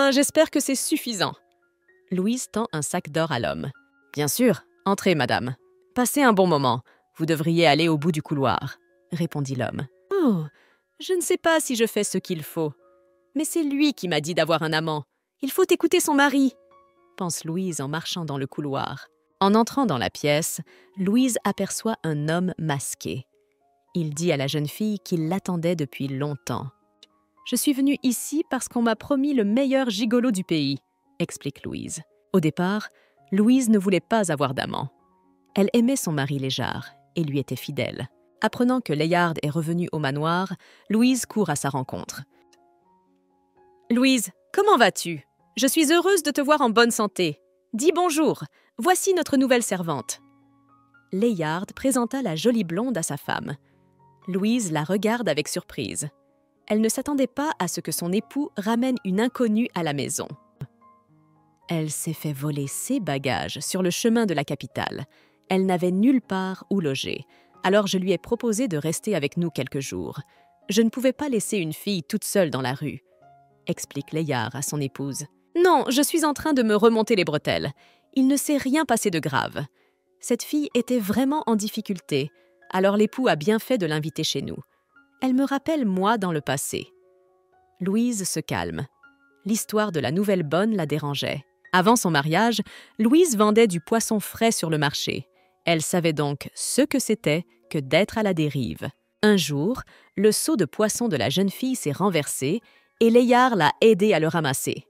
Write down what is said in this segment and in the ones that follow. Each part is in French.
bien, j'espère que c'est suffisant. Louise tend un sac d'or à l'homme. Bien sûr, entrez, madame. Passez un bon moment. Vous devriez aller au bout du couloir, répondit l'homme. Oh, je ne sais pas si je fais ce qu'il faut. Mais c'est lui qui m'a dit d'avoir un amant. Il faut écouter son mari, pense Louise en marchant dans le couloir. En entrant dans la pièce, Louise aperçoit un homme masqué. Il dit à la jeune fille qu'il l'attendait depuis longtemps. « Je suis venue ici parce qu'on m'a promis le meilleur gigolo du pays », explique Louise. Au départ, Louise ne voulait pas avoir d'amant. Elle aimait son mari Léjard et lui était fidèle. Apprenant que Layard est revenu au manoir, Louise court à sa rencontre. « Louise, comment vas-tu ? Je suis heureuse de te voir en bonne santé. Dis bonjour, voici notre nouvelle servante. » Layard présenta la jolie blonde à sa femme. Louise la regarde avec surprise. Elle ne s'attendait pas à ce que son époux ramène une inconnue à la maison. Elle s'est fait voler ses bagages sur le chemin de la capitale. Elle n'avait nulle part où loger. Alors je lui ai proposé de rester avec nous quelques jours. Je ne pouvais pas laisser une fille toute seule dans la rue, explique Layard à son épouse. Non, je suis en train de me remonter les bretelles. Il ne s'est rien passé de grave. Cette fille était vraiment en difficulté, alors l'époux a bien fait de l'inviter chez nous. Elle me rappelle moi dans le passé. Louise se calme. L'histoire de la nouvelle bonne la dérangeait. Avant son mariage, Louise vendait du poisson frais sur le marché. Elle savait donc ce que c'était que d'être à la dérive. Un jour, le seau de poisson de la jeune fille s'est renversé et Layard l'a aidée à le ramasser.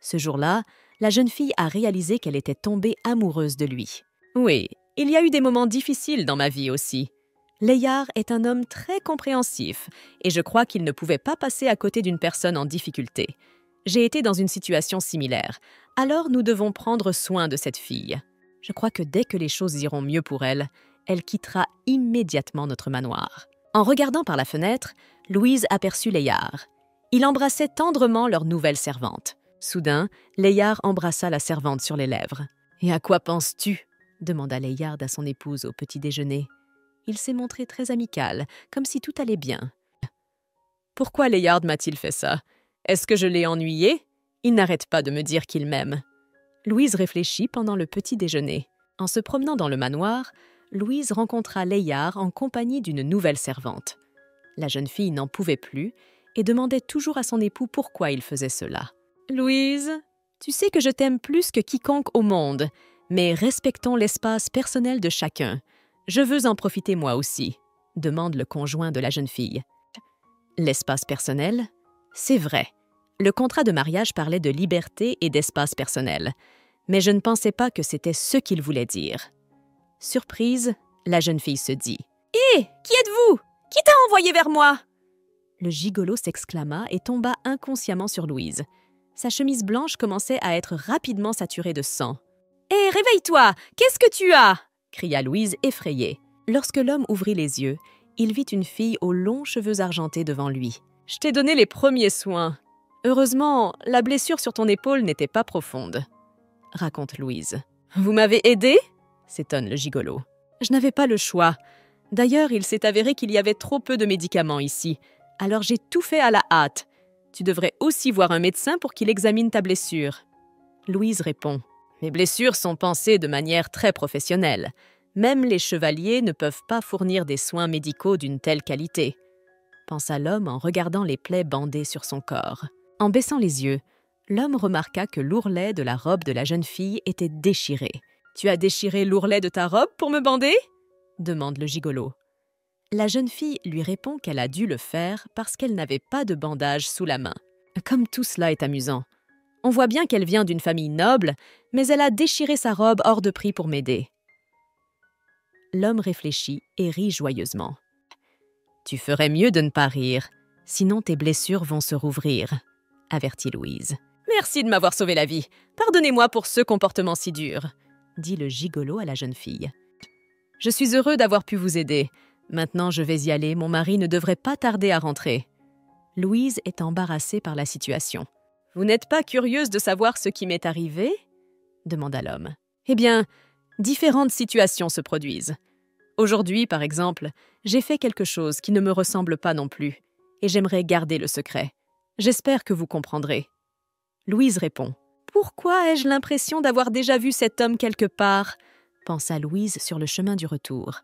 Ce jour-là, la jeune fille a réalisé qu'elle était tombée amoureuse de lui. Oui, il y a eu des moments difficiles dans ma vie aussi. Layard est un homme très compréhensif et je crois qu'il ne pouvait pas passer à côté d'une personne en difficulté. J'ai été dans une situation similaire, alors nous devons prendre soin de cette fille. Je crois que dès que les choses iront mieux pour elle, elle quittera immédiatement notre manoir. En regardant par la fenêtre, Louise aperçut Layard. Il embrassait tendrement leur nouvelle servante. Soudain, Layard embrassa la servante sur les lèvres. « Et à quoi penses-tu » demanda Layard à son épouse au petit déjeuner. Il s'est montré très amical, comme si tout allait bien. « Pourquoi Layard m'a-t-il fait ça ? Est-ce que je l'ai ennuyé ? Il n'arrête pas de me dire qu'il m'aime. » Louise réfléchit pendant le petit déjeuner. En se promenant dans le manoir, Louise rencontra Layard en compagnie d'une nouvelle servante. La jeune fille n'en pouvait plus et demandait toujours à son époux pourquoi il faisait cela. « Louise, tu sais que je t'aime plus que quiconque au monde, mais respectons l'espace personnel de chacun. Je veux en profiter moi aussi, » demande le conjoint de la jeune fille. L'espace personnel ? C'est vrai. Le contrat de mariage parlait de liberté et d'espace personnel, mais je ne pensais pas que c'était ce qu'il voulait dire. Surprise, la jeune fille se dit « Hé, qui êtes-vous ? Qui t'a envoyé vers moi ?» Le gigolo s'exclama et tomba inconsciemment sur Louise. Sa chemise blanche commençait à être rapidement saturée de sang. « Hé, réveille-toi! Qu'est-ce que tu as ?» cria Louise effrayée. Lorsque l'homme ouvrit les yeux, il vit une fille aux longs cheveux argentés devant lui. « Je t'ai donné les premiers soins. Heureusement, la blessure sur ton épaule n'était pas profonde, » raconte Louise. « Vous m'avez aidé ?» s'étonne le gigolo. « Je n'avais pas le choix. D'ailleurs, il s'est avéré qu'il y avait trop peu de médicaments ici, alors j'ai tout fait à la hâte. Tu devrais aussi voir un médecin pour qu'il examine ta blessure. » Louise répond. « Mes blessures sont pansées de manière très professionnelle. Même les chevaliers ne peuvent pas fournir des soins médicaux d'une telle qualité. » pensa l'homme en regardant les plaies bandées sur son corps. En baissant les yeux, l'homme remarqua que l'ourlet de la robe de la jeune fille était déchiré. « Tu as déchiré l'ourlet de ta robe pour me bander ?» demande le gigolo. La jeune fille lui répond qu'elle a dû le faire parce qu'elle n'avait pas de bandage sous la main. Comme tout cela est amusant. On voit bien qu'elle vient d'une famille noble, mais elle a déchiré sa robe hors de prix pour m'aider. L'homme réfléchit et rit joyeusement. « Tu ferais mieux de ne pas rire, sinon tes blessures vont se rouvrir, » avertit Louise. « Merci de m'avoir sauvé la vie. Pardonnez-moi pour ce comportement si dur, » dit le gigolo à la jeune fille. « Je suis heureux d'avoir pu vous aider. Maintenant, je vais y aller. Mon mari ne devrait pas tarder à rentrer. » Louise est embarrassée par la situation. « Vous n'êtes pas curieuse de savoir ce qui m'est arrivé ?» demanda l'homme. « Eh bien, différentes situations se produisent. Aujourd'hui, par exemple, j'ai fait quelque chose qui ne me ressemble pas non plus, et j'aimerais garder le secret. J'espère que vous comprendrez. » Louise répond. « Pourquoi ai-je l'impression d'avoir déjà vu cet homme quelque part ?» pensa Louise sur le chemin du retour.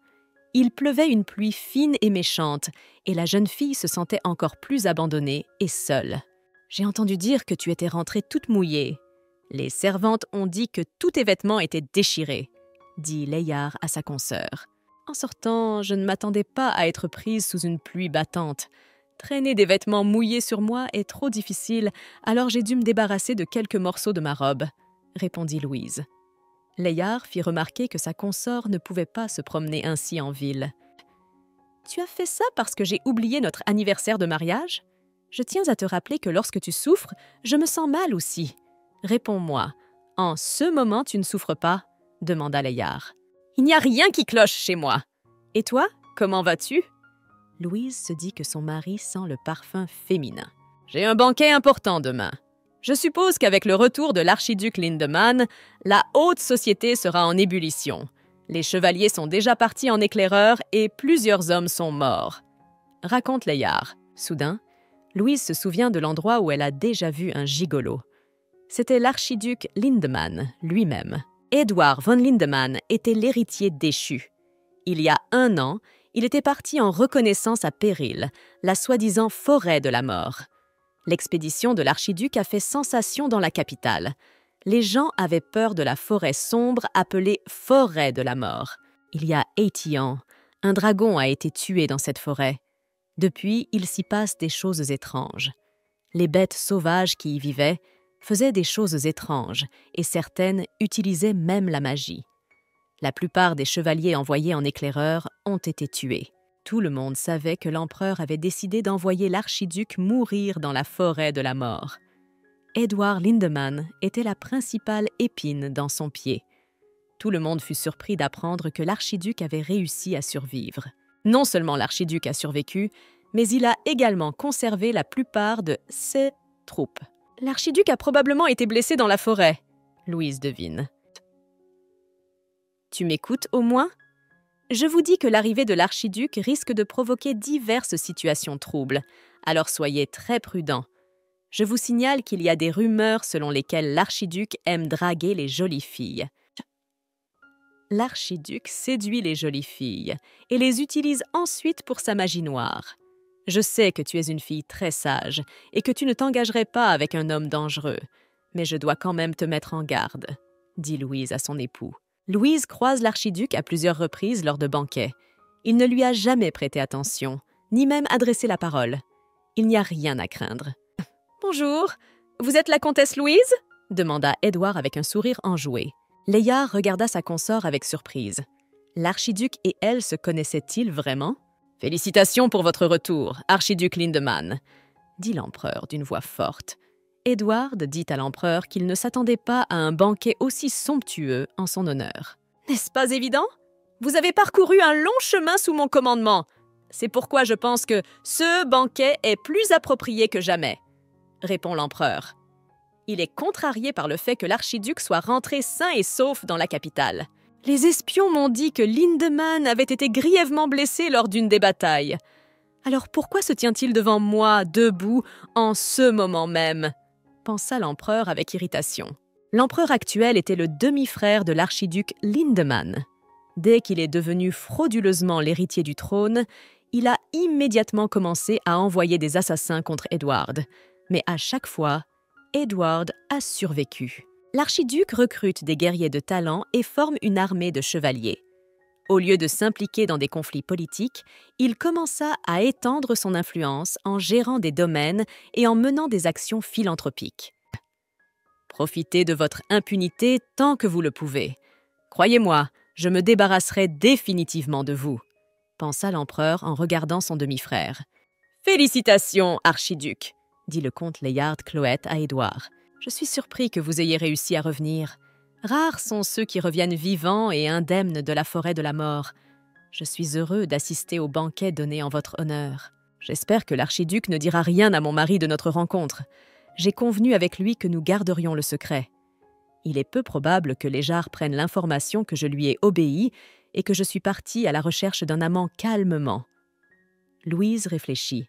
Il pleuvait une pluie fine et méchante, et la jeune fille se sentait encore plus abandonnée et seule. « J'ai entendu dire que tu étais rentrée toute mouillée. Les servantes ont dit que tous tes vêtements étaient déchirés, » dit Layard à sa consoeur. « En sortant, je ne m'attendais pas à être prise sous une pluie battante. Traîner des vêtements mouillés sur moi est trop difficile, alors j'ai dû me débarrasser de quelques morceaux de ma robe, » répondit Louise. Layard fit remarquer que sa consort ne pouvait pas se promener ainsi en ville. « Tu as fait ça parce que j'ai oublié notre anniversaire de mariage ? Je tiens à te rappeler que lorsque tu souffres, je me sens mal aussi. Réponds-moi, en ce moment tu ne souffres pas ?» demanda Layard. « Il n'y a rien qui cloche chez moi. Et toi, comment vas-tu ?» Louise se dit que son mari sent le parfum féminin. « J'ai un banquet important demain. Je suppose qu'avec le retour de l'archiduc Lindemann, la haute société sera en ébullition. Les chevaliers sont déjà partis en éclaireur et plusieurs hommes sont morts. » Raconte Layard. Soudain, Louise se souvient de l'endroit où elle a déjà vu un gigolo. C'était l'archiduc Lindemann lui-même. Édouard von Lindemann était l'héritier déchu. Il y a 1 an, il était parti en reconnaissance à péril, la soi-disant forêt de la mort. L'expédition de l'archiduc a fait sensation dans la capitale. Les gens avaient peur de la forêt sombre appelée forêt de la mort. Il y a 80 ans, un dragon a été tué dans cette forêt. Depuis, il s'y passe des choses étranges. Les bêtes sauvages qui y vivaient faisaient des choses étranges et certaines utilisaient même la magie. La plupart des chevaliers envoyés en éclaireur ont été tués. Tout le monde savait que l'empereur avait décidé d'envoyer l'archiduc mourir dans la forêt de la mort. Édouard Lindemann était la principale épine dans son pied. Tout le monde fut surpris d'apprendre que l'archiduc avait réussi à survivre. Non seulement l'archiduc a survécu, mais il a également conservé la plupart de ses troupes. « L'archiduc a probablement été blessé dans la forêt », Louise devine. « Tu m'écoutes au moins ? Je vous dis que l'arrivée de l'archiduc risque de provoquer diverses situations troubles, alors soyez très prudents. Je vous signale qu'il y a des rumeurs selon lesquelles l'archiduc aime draguer les jolies filles. » L'archiduc séduit les jolies filles et les utilise ensuite pour sa magie noire. Je sais que tu es une fille très sage et que tu ne t'engagerais pas avec un homme dangereux, mais je dois quand même te mettre en garde, dit Louise à son époux. Louise croise l'archiduc à plusieurs reprises lors de banquets. Il ne lui a jamais prêté attention, ni même adressé la parole. Il n'y a rien à craindre. « Bonjour, vous êtes la comtesse Louise ?» demanda Édouard avec un sourire enjoué. Layard regarda sa consort avec surprise. L'archiduc et elle se connaissaient-ils vraiment ? « Félicitations pour votre retour, archiduc Lindemann », dit l'empereur d'une voix forte. Édouard dit à l'empereur qu'il ne s'attendait pas à un banquet aussi somptueux en son honneur. « N'est-ce pas évident ? Vous avez parcouru un long chemin sous mon commandement. C'est pourquoi je pense que ce banquet est plus approprié que jamais, » répond l'empereur. Il est contrarié par le fait que l'archiduc soit rentré sain et sauf dans la capitale. Les espions m'ont dit que Lindemann avait été grièvement blessé lors d'une des batailles. Alors pourquoi se tient-il devant moi, debout, en ce moment même ? Pensa l'empereur avec irritation. L'empereur actuel était le demi-frère de l'archiduc Lindemann. Dès qu'il est devenu frauduleusement l'héritier du trône, il a immédiatement commencé à envoyer des assassins contre Édouard. Mais à chaque fois, Édouard a survécu. L'archiduc recrute des guerriers de talent et forme une armée de chevaliers. Au lieu de s'impliquer dans des conflits politiques, il commença à étendre son influence en gérant des domaines et en menant des actions philanthropiques. Profitez de votre impunité tant que vous le pouvez. Croyez-moi, je me débarrasserai définitivement de vous, pensa l'empereur en regardant son demi-frère. Félicitations, archiduc, dit le comte Layard Cloët à Édouard. Je suis surpris que vous ayez réussi à revenir. Rares sont ceux qui reviennent vivants et indemnes de la forêt de la mort. Je suis heureux d'assister au banquet donné en votre honneur. J'espère que l'archiduc ne dira rien à mon mari de notre rencontre. J'ai convenu avec lui que nous garderions le secret. Il est peu probable que Léjard prenne l'information que je lui ai obéi et que je suis partie à la recherche d'un amant calmement. Louise réfléchit.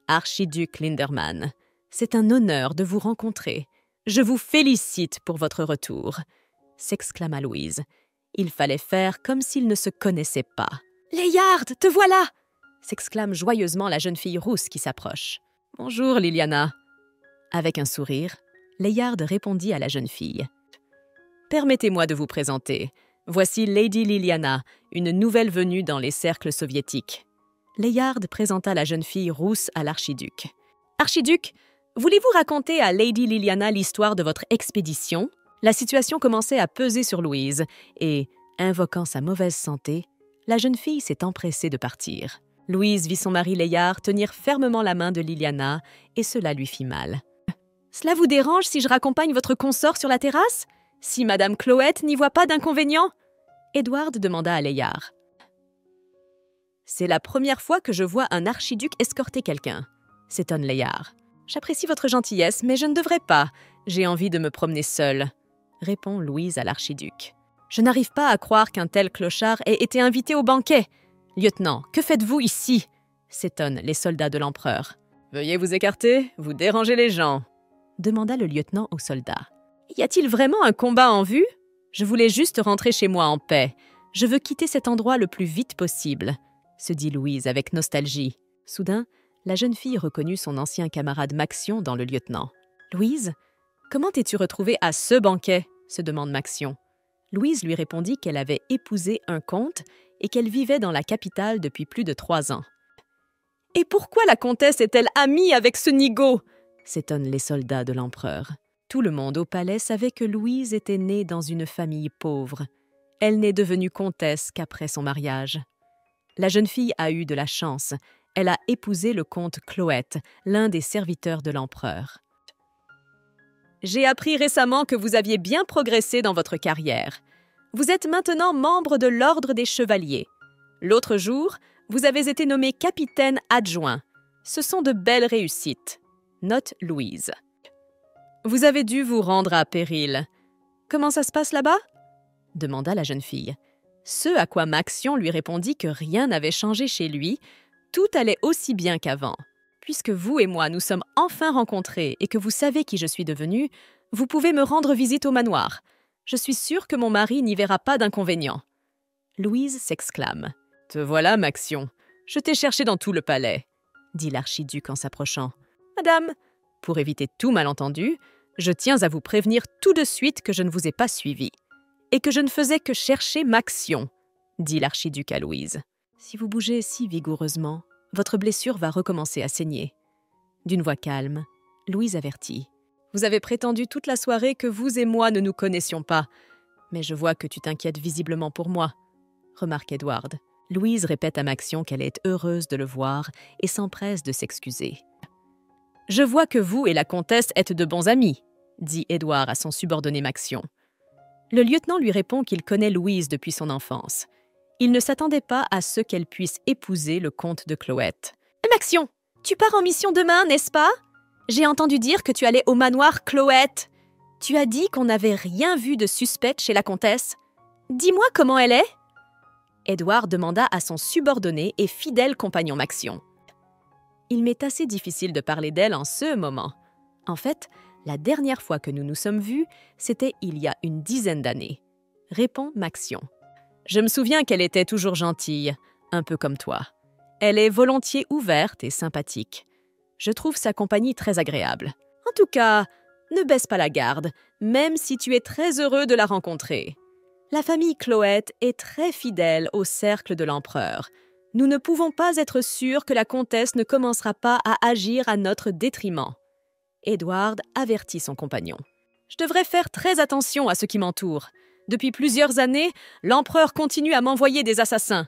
Archiduc Lindemann, C'est un honneur de vous rencontrer. Je vous félicite pour votre retour, s'exclama Louise. Il fallait faire comme s'ils ne se connaissaient pas. Layard, te voilà! S'exclame joyeusement la jeune fille rousse qui s'approche. Bonjour, Liliana. Avec un sourire, Layard répondit à la jeune fille. Permettez-moi de vous présenter. Voici Lady Liliana, une nouvelle venue dans les cercles soviétiques. Layard présenta la jeune fille rousse à l'archiduc. Archiduc, voulez-vous raconter à Lady Liliana l'histoire de votre expédition? La situation commençait à peser sur Louise et, invoquant sa mauvaise santé, la jeune fille s'est empressée de partir. Louise vit son mari Layard tenir fermement la main de Liliana et cela lui fit mal. « Cela vous dérange si je raccompagne votre consort sur la terrasse? Si Madame Cloette n'y voit pas d'inconvénient ?» Edward demanda à Layard. « C'est la première fois que je vois un archiduc escorter quelqu'un, » s'étonne Layard. « J'apprécie votre gentillesse, mais je ne devrais pas. J'ai envie de me promener seule, » répond Louise à l'archiduc. « Je n'arrive pas à croire qu'un tel clochard ait été invité au banquet. Lieutenant, que faites-vous ici ?» s'étonnent les soldats de l'empereur. « Veuillez vous écarter, vous dérangez les gens, » demanda le lieutenant aux soldats. « Y a-t-il vraiment un combat en vue? Je voulais juste rentrer chez moi en paix. Je veux quitter cet endroit le plus vite possible, » se dit Louise avec nostalgie. Soudain, la jeune fille reconnut son ancien camarade Maxion dans le lieutenant. « Louise, comment t'es-tu retrouvée à ce banquet ?» se demande Maxion. Louise lui répondit qu'elle avait épousé un comte et qu'elle vivait dans la capitale depuis plus de 3 ans. « Et pourquoi la comtesse est-elle amie avec ce nigaud ?» s'étonnent les soldats de l'empereur. Tout le monde au palais savait que Louise était née dans une famille pauvre. Elle n'est devenue comtesse qu'après son mariage. La jeune fille a eu de la chance. Elle a épousé le comte Cloette, l'un des serviteurs de l'empereur. « J'ai appris récemment que vous aviez bien progressé dans votre carrière. Vous êtes maintenant membre de l'Ordre des Chevaliers. L'autre jour, vous avez été nommé capitaine adjoint. Ce sont de belles réussites. » Note Louise. « Vous avez dû vous rendre à Péril. Comment ça se passe là-bas » demanda la jeune fille. Ce à quoi Maxion lui répondit que rien n'avait changé chez lui, tout allait aussi bien qu'avant. Puisque vous et moi nous sommes enfin rencontrés et que vous savez qui je suis devenue, vous pouvez me rendre visite au manoir. Je suis sûre que mon mari n'y verra pas d'inconvénient. Louise s'exclame. « Te voilà, Maxion. Je t'ai cherché dans tout le palais, » dit l'archiduc en s'approchant. « Madame, pour éviter tout malentendu, je tiens à vous prévenir tout de suite que je ne vous ai pas suivi et que je ne faisais que chercher Maxion, » dit l'archiduc à Louise. « Si vous bougez si vigoureusement, votre blessure va recommencer à saigner. » D'une voix calme, Louise avertit. « Vous avez prétendu toute la soirée que vous et moi ne nous connaissions pas, mais je vois que tu t'inquiètes visiblement pour moi, » remarque Edward. Louise répète à Maxion qu'elle est heureuse de le voir et s'empresse de s'excuser. « Je vois que vous et la comtesse êtes de bons amis, » dit Édouard à son subordonné Maxion. Le lieutenant lui répond qu'il connaît Louise depuis son enfance. Il ne s'attendait pas à ce qu'elle puisse épouser le comte de Cloette. « Maxion, tu pars en mission demain, n'est-ce pas? J'ai entendu dire que tu allais au manoir Cloette. Tu as dit qu'on n'avait rien vu de suspect chez la comtesse. Dis-moi comment elle est ?» Édouard demanda à son subordonné et fidèle compagnon Maxion. Il m'est assez difficile de parler d'elle en ce moment. En fait, la dernière fois que nous nous sommes vus, c'était il y a une 10aine d'années, répond Maxion. Je me souviens qu'elle était toujours gentille, un peu comme toi. Elle est volontiers ouverte et sympathique. Je trouve sa compagnie très agréable. En tout cas, ne baisse pas la garde, même si tu es très heureux de la rencontrer. La famille Cloette est très fidèle au cercle de l'empereur. Nous ne pouvons pas être sûrs que la comtesse ne commencera pas à agir à notre détriment. Édouard avertit son compagnon. Je devrais faire très attention à ce qui m'entoure. Depuis plusieurs années, l'empereur continue à m'envoyer des assassins.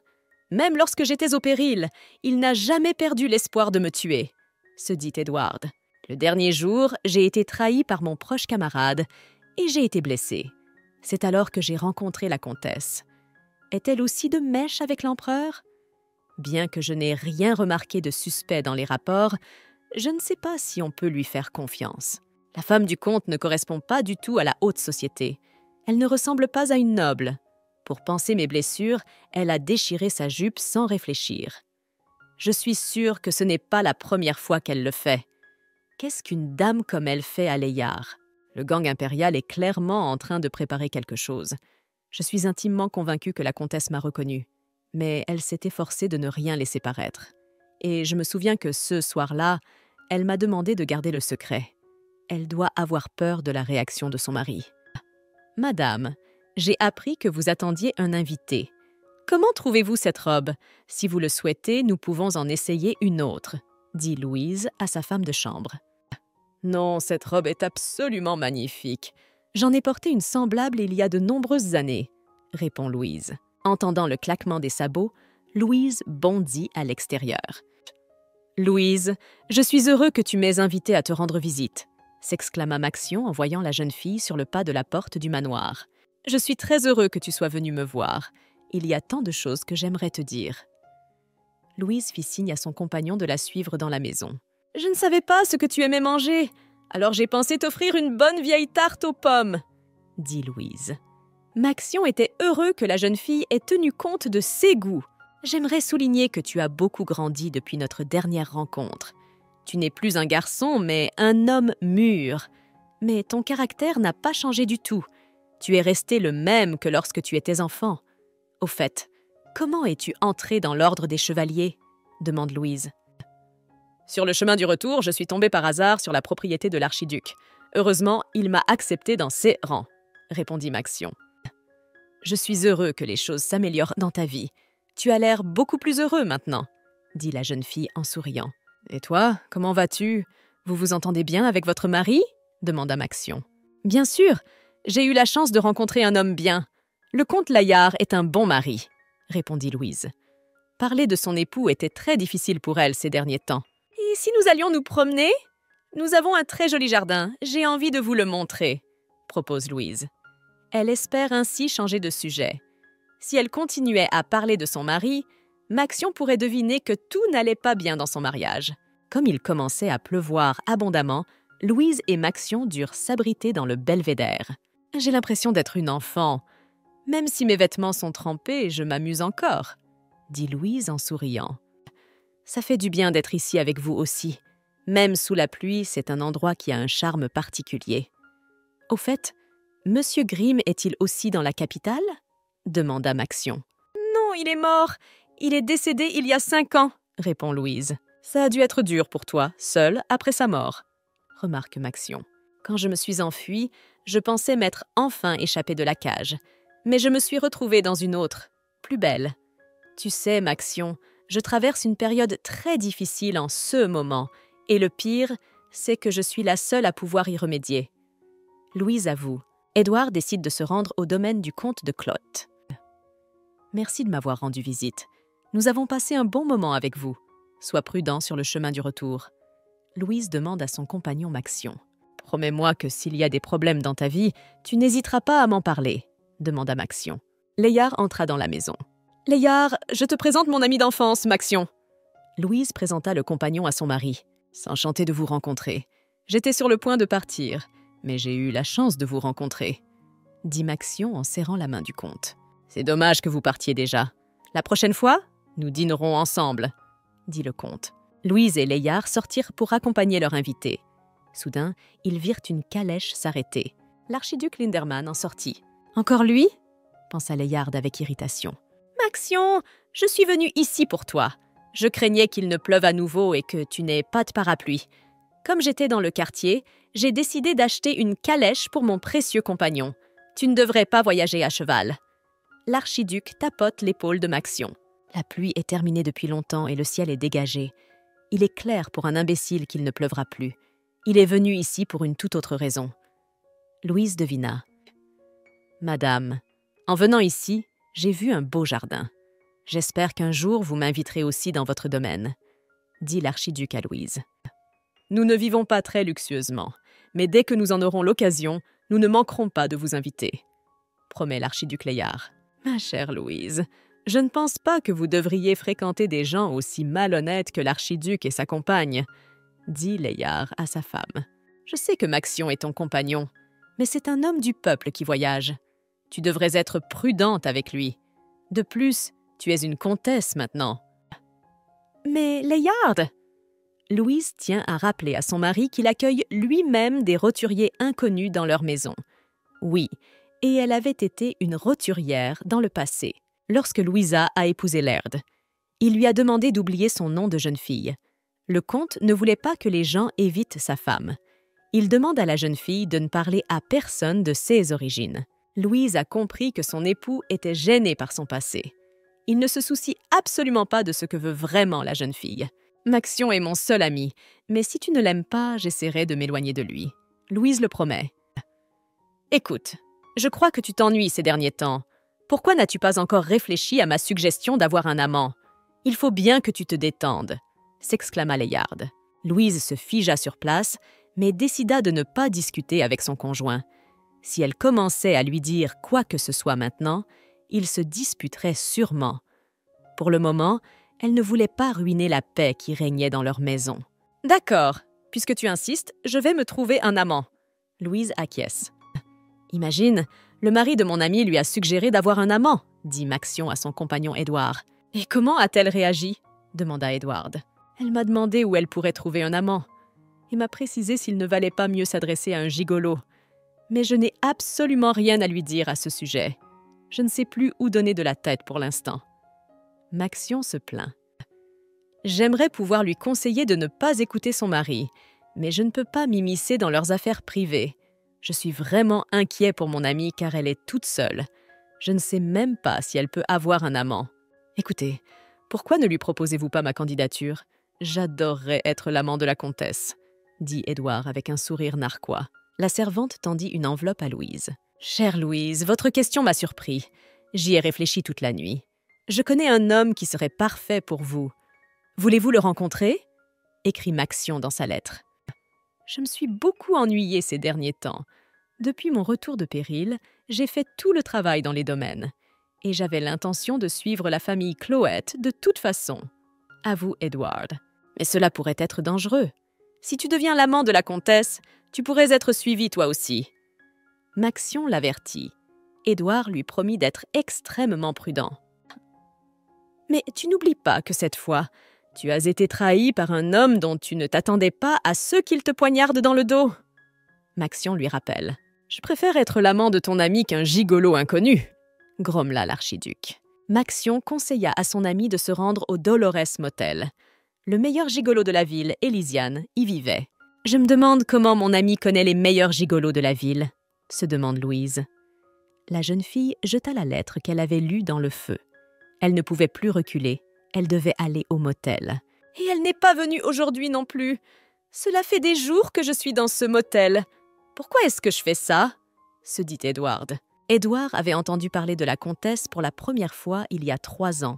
Même lorsque j'étais au péril, il n'a jamais perdu l'espoir de me tuer, se dit Édouard. Le dernier jour, j'ai été trahi par mon proche camarade et j'ai été blessé. C'est alors que j'ai rencontré la comtesse. Est-elle aussi de mèche avec l'empereur ? Bien que je n'ai rien remarqué de suspect dans les rapports, je ne sais pas si on peut lui faire confiance. La femme du comte ne correspond pas du tout à la haute société. Elle ne ressemble pas à une noble. Pour panser mes blessures, elle a déchiré sa jupe sans réfléchir. Je suis sûre que ce n'est pas la première fois qu'elle le fait. Qu'est-ce qu'une dame comme elle fait à Layard? Le gang impérial est clairement en train de préparer quelque chose. Je suis intimement convaincue que la comtesse m'a reconnue, mais elle s'est efforcée de ne rien laisser paraître. Et je me souviens que ce soir-là, elle m'a demandé de garder le secret. Elle doit avoir peur de la réaction de son mari. « Madame, j'ai appris que vous attendiez un invité. Comment trouvez-vous cette robe? Si vous le souhaitez, nous pouvons en essayer une autre, » dit Louise à sa femme de chambre. « Non, cette robe est absolument magnifique. J'en ai porté une semblable il y a de nombreuses années, » répond Louise. Entendant le claquement des sabots, Louise bondit à l'extérieur. « Louise, je suis heureux que tu m'aies invitée à te rendre visite, » s'exclama Maxion en voyant la jeune fille sur le pas de la porte du manoir. « Je suis très heureux que tu sois venue me voir. Il y a tant de choses que j'aimerais te dire. » Louise fit signe à son compagnon de la suivre dans la maison. « Je ne savais pas ce que tu aimais manger, alors j'ai pensé t'offrir une bonne vieille tarte aux pommes, » dit Louise. Maxion était heureux que la jeune fille ait tenu compte de ses goûts. « J'aimerais souligner que tu as beaucoup grandi depuis notre dernière rencontre. Tu n'es plus un garçon, mais un homme mûr. Mais ton caractère n'a pas changé du tout. Tu es resté le même que lorsque tu étais enfant. Au fait, comment es-tu entré dans l'ordre des chevaliers ?» demande Louise. « Sur le chemin du retour, je suis tombée par hasard sur la propriété de l'archiduc. Heureusement, il m'a accepté dans ses rangs, » répondit Maxion. « Je suis heureux que les choses s'améliorent dans ta vie. Tu as l'air beaucoup plus heureux maintenant, » dit la jeune fille en souriant. « Et toi, comment vas-tu? Vous vous entendez bien avec votre mari ?» demanda Maxion. « Bien sûr, j'ai eu la chance de rencontrer un homme bien. Le comte Layard est un bon mari, » répondit Louise. Parler de son époux était très difficile pour elle ces derniers temps. « Et si nous allions nous promener? Nous avons un très joli jardin, j'ai envie de vous le montrer, » propose Louise. Elle espère ainsi changer de sujet. Si elle continuait à parler de son mari, Maxion pourrait deviner que tout n'allait pas bien dans son mariage. Comme il commençait à pleuvoir abondamment, Louise et Maxion durent s'abriter dans le belvédère. « J'ai l'impression d'être une enfant. Même si mes vêtements sont trempés, je m'amuse encore, » dit Louise en souriant. « Ça fait du bien d'être ici avec vous aussi. Même sous la pluie, c'est un endroit qui a un charme particulier. Au fait, Monsieur Grimm est-il aussi dans la capitale ?» demanda Maxion. « Non, il est mort. Il est décédé il y a 5 ans, » répond Louise. « Ça a dû être dur pour toi, seule, après sa mort, » remarque Maxion. « Quand je me suis enfuie, je pensais m'être enfin échappée de la cage. Mais je me suis retrouvée dans une autre, plus belle. Tu sais, Maxion, je traverse une période très difficile en ce moment, et le pire, c'est que je suis la seule à pouvoir y remédier. » Louise avoue. Édouard décide de se rendre au domaine du comte de Clotte. « Merci de m'avoir rendu visite. Nous avons passé un bon moment avec vous. Sois prudent sur le chemin du retour. » Louise demande à son compagnon Maxion. « Promets-moi que s'il y a des problèmes dans ta vie, tu n'hésiteras pas à m'en parler, » demanda Maxion. Layard entra dans la maison. « Layard, je te présente mon ami d'enfance, Maxion. » Louise présenta le compagnon à son mari. « C'est enchanté de vous rencontrer. J'étais sur le point de partir, mais j'ai eu la chance de vous rencontrer, » dit Maxion en serrant la main du comte. « C'est dommage que vous partiez déjà. La prochaine fois, nous dînerons ensemble, » dit le comte. Louise et Layard sortirent pour accompagner leur invité. Soudain, ils virent une calèche s'arrêter. L'archiduc Linderman en sortit. « Encore lui ?» pensa Layard avec irritation. « Maxion, je suis venu ici pour toi. Je craignais qu'il ne pleuve à nouveau et que tu n'aies pas de parapluie. Comme j'étais dans le quartier, j'ai décidé d'acheter une calèche pour mon précieux compagnon. Tu ne devrais pas voyager à cheval. » L'archiduc tapote l'épaule de Maxion. La pluie est terminée depuis longtemps et le ciel est dégagé. Il est clair pour un imbécile qu'il ne pleuvra plus. Il est venu ici pour une toute autre raison. Louise devina. « Madame, en venant ici, j'ai vu un beau jardin. J'espère qu'un jour vous m'inviterez aussi dans votre domaine, » dit l'archiduc à Louise. « Nous ne vivons pas très luxueusement, mais dès que nous en aurons l'occasion, nous ne manquerons pas de vous inviter, » promet l'archiduc Layard. « Ma chère Louise, je ne pense pas que vous devriez fréquenter des gens aussi malhonnêtes que l'archiduc et sa compagne, » dit Layard à sa femme. « Je sais que Maxion est ton compagnon, mais c'est un homme du peuple qui voyage. Tu devrais être prudente avec lui. De plus, tu es une comtesse maintenant. »« Mais Layard !» Louise tient à rappeler à son mari qu'il accueille lui-même des roturiers inconnus dans leur maison. Oui, et elle avait été une roturière dans le passé, lorsque Louisa a épousé Laird. Il lui a demandé d'oublier son nom de jeune fille. Le comte ne voulait pas que les gens évitent sa femme. Il demande à la jeune fille de ne parler à personne de ses origines. Louise a compris que son époux était gêné par son passé. Il ne se soucie absolument pas de ce que veut vraiment la jeune fille. « Maxion est mon seul ami, mais si tu ne l'aimes pas, j'essaierai de m'éloigner de lui. » Louise le promet. « Écoute, je crois que tu t'ennuies ces derniers temps. Pourquoi n'as-tu pas encore réfléchi à ma suggestion d'avoir un amant? Il faut bien que tu te détendes, » s'exclama Layard. Louise se figea sur place, mais décida de ne pas discuter avec son conjoint. Si elle commençait à lui dire quoi que ce soit maintenant, il se disputerait sûrement. Pour le moment, elle ne voulait pas ruiner la paix qui régnait dans leur maison. « D'accord, puisque tu insistes, je vais me trouver un amant. » Louise acquiesce. « Imagine, le mari de mon ami lui a suggéré d'avoir un amant, » dit Maxion à son compagnon Édouard. « Et comment a-t-elle réagi ?» demanda Edward. « Elle m'a demandé où elle pourrait trouver un amant et m'a précisé s'il ne valait pas mieux s'adresser à un gigolo. Mais je n'ai absolument rien à lui dire à ce sujet. Je ne sais plus où donner de la tête pour l'instant. » Maxion se plaint. « J'aimerais pouvoir lui conseiller de ne pas écouter son mari, mais je ne peux pas m'immiscer dans leurs affaires privées. Je suis vraiment inquiet pour mon amie car elle est toute seule. Je ne sais même pas si elle peut avoir un amant. Écoutez, pourquoi ne lui proposez-vous pas ma candidature? J'adorerais être l'amant de la comtesse, » dit Édouard avec un sourire narquois. La servante tendit une enveloppe à Louise. « Chère Louise, votre question m'a surpris. J'y ai réfléchi toute la nuit. Je connais un homme qui serait parfait pour vous. Voulez-vous le rencontrer ?» écrit Maxion dans sa lettre. « Je me suis beaucoup ennuyée ces derniers temps. Depuis mon retour de péril, j'ai fait tout le travail dans les domaines. Et j'avais l'intention de suivre la famille Cloet de toute façon. Avoue Edward. Mais cela pourrait être dangereux. Si tu deviens l'amant de la comtesse, tu pourrais être suivi toi aussi. » Maxion l'avertit. Édouard lui promit d'être extrêmement prudent. « Mais tu n'oublies pas que cette fois, tu as été trahi par un homme dont tu ne t'attendais pas à ce qu'il te poignarde dans le dos. » Maxion lui rappelle. « Je préfère être l'amant de ton ami qu'un gigolo inconnu, » grommela l'archiduc. Maxion conseilla à son ami de se rendre au Dolores Motel. Le meilleur gigolo de la ville, Elysiane, y vivait. « Je me demande comment mon ami connaît les meilleurs gigolos de la ville, » se demande Louise. La jeune fille jeta la lettre qu'elle avait lue dans le feu. Elle ne pouvait plus reculer. Elle devait aller au motel. « Et elle n'est pas venue aujourd'hui non plus. Cela fait des jours que je suis dans ce motel. Pourquoi est-ce que je fais ça ?» se dit Edward. Édouard avait entendu parler de la comtesse pour la première fois il y a 3 ans.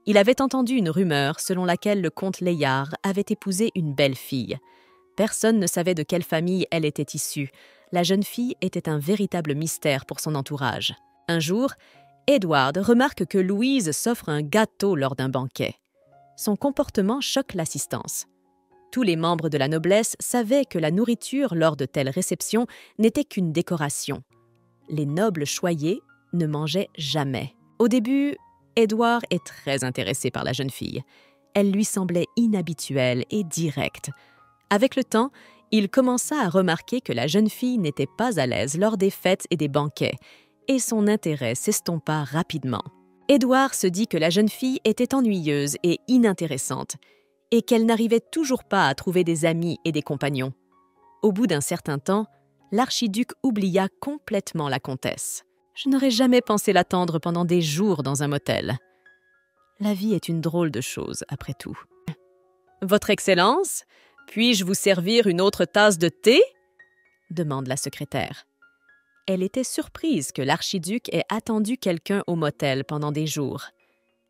Il avait entendu une rumeur selon laquelle le comte Layard avait épousé une belle fille. Personne ne savait de quelle famille elle était issue. La jeune fille était un véritable mystère pour son entourage. Un jour, Edward remarque que Louise s'offre un gâteau lors d'un banquet. Son comportement choque l'assistance. Tous les membres de la noblesse savaient que la nourriture lors de telles réceptions n'était qu'une décoration. Les nobles choyés ne mangeaient jamais. Au début, Édouard est très intéressé par la jeune fille. Elle lui semblait inhabituelle et directe. Avec le temps, il commença à remarquer que la jeune fille n'était pas à l'aise lors des fêtes et des banquets, et son intérêt s'estompa rapidement. Édouard se dit que la jeune fille était ennuyeuse et inintéressante, et qu'elle n'arrivait toujours pas à trouver des amis et des compagnons. Au bout d'un certain temps, l'archiduc oublia complètement la comtesse. Je n'aurais jamais pensé l'attendre pendant des jours dans un motel. La vie est une drôle de chose, après tout. « Votre Excellence, puis-je vous servir une autre tasse de thé ?» demande la secrétaire. Elle était surprise que l'archiduc ait attendu quelqu'un au motel pendant des jours.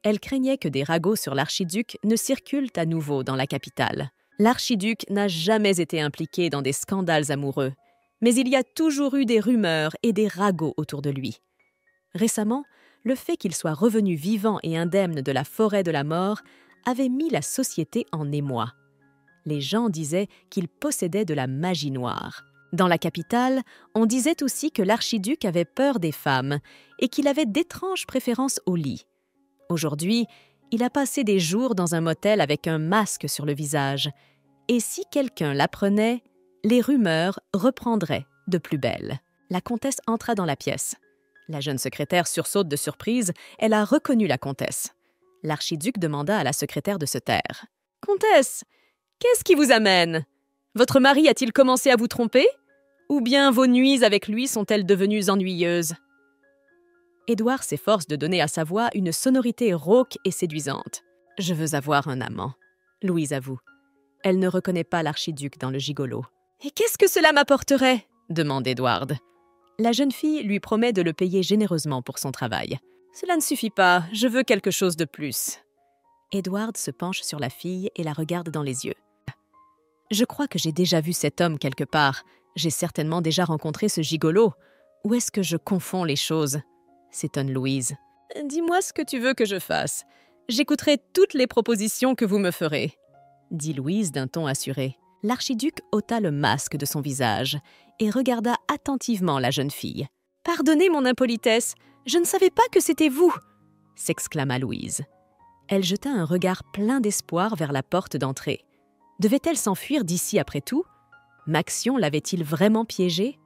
Elle craignait que des ragots sur l'archiduc ne circulent à nouveau dans la capitale. L'archiduc n'a jamais été impliqué dans des scandales amoureux, mais il y a toujours eu des rumeurs et des ragots autour de lui. Récemment, le fait qu'il soit revenu vivant et indemne de la forêt de la mort avait mis la société en émoi. Les gens disaient qu'il possédait de la magie noire. Dans la capitale, on disait aussi que l'archiduc avait peur des femmes et qu'il avait d'étranges préférences au lit. Aujourd'hui, il a passé des jours dans un motel avec un masque sur le visage Et si quelqu'un l'apprenait, les rumeurs reprendraient de plus belle. La comtesse entra dans la pièce. La jeune secrétaire sursaute de surprise, elle a reconnu la comtesse. L'archiduc demanda à la secrétaire de se taire. « Comtesse, qu'est-ce qui vous amène? Votre mari a-t-il commencé à vous tromper? Ou bien vos nuits avec lui sont-elles devenues ennuyeuses ?» Édouard s'efforce de donner à sa voix une sonorité rauque et séduisante. « Je veux avoir un amant. » Louise avoue. Elle ne reconnaît pas l'archiduc dans le gigolo. « Et qu'est-ce que cela m'apporterait ?» demande Édouard. La jeune fille lui promet de le payer généreusement pour son travail. « Cela ne suffit pas, je veux quelque chose de plus. » Édouard se penche sur la fille et la regarde dans les yeux. « Je crois que j'ai déjà vu cet homme quelque part. J'ai certainement déjà rencontré ce gigolo. Où est-ce que je confonds les choses ?» s'étonne Louise. « Dis-moi ce que tu veux que je fasse. J'écouterai toutes les propositions que vous me ferez. » dit Louise d'un ton assuré. L'archiduc ôta le masque de son visage et regarda attentivement la jeune fille. « Pardonnez mon impolitesse, je ne savais pas que c'était vous !» s'exclama Louise. Elle jeta un regard plein d'espoir vers la porte d'entrée. Devait-elle s'enfuir d'ici après tout? Maxion l'avait-il vraiment piégée?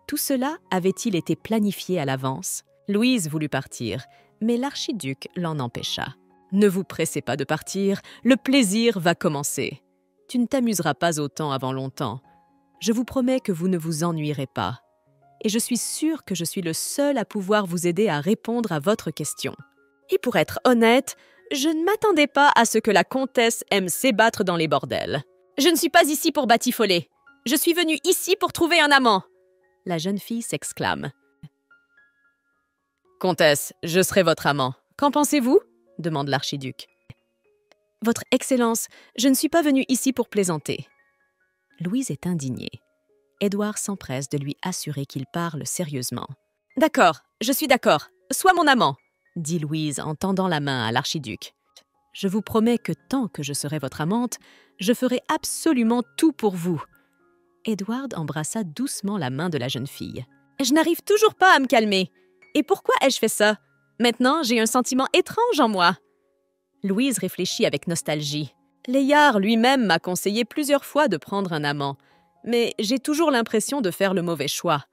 Tout cela avait-il été planifié à l'avance? Louise voulut partir, mais l'archiduc l'en empêcha. « Ne vous pressez pas de partir, le plaisir va commencer. Tu ne t'amuseras pas autant avant longtemps. Je vous promets que vous ne vous ennuierez pas. Et je suis sûre que je suis le seul à pouvoir vous aider à répondre à votre question. Et pour être honnête, je ne m'attendais pas à ce que la comtesse aime s'ébattre dans les bordels. Je ne suis pas ici pour batifoler. Je suis venue ici pour trouver un amant. » La jeune fille s'exclame. « Comtesse, je serai votre amant. Qu'en pensez-vous » demande l'archiduc. « Votre Excellence, je ne suis pas venue ici pour plaisanter. » Louise est indignée. Édouard s'empresse de lui assurer qu'il parle sérieusement. « D'accord, je suis d'accord. Sois mon amant !» dit Louise en tendant la main à l'archiduc. « Je vous promets que tant que je serai votre amante, je ferai absolument tout pour vous. » Édouard embrassa doucement la main de la jeune fille. « Je n'arrive toujours pas à me calmer. Et pourquoi ai-je fait ça? Maintenant, j'ai un sentiment étrange en moi. » Louise réfléchit avec nostalgie. « Layard lui-même m'a conseillé plusieurs fois de prendre un amant, mais j'ai toujours l'impression de faire le mauvais choix.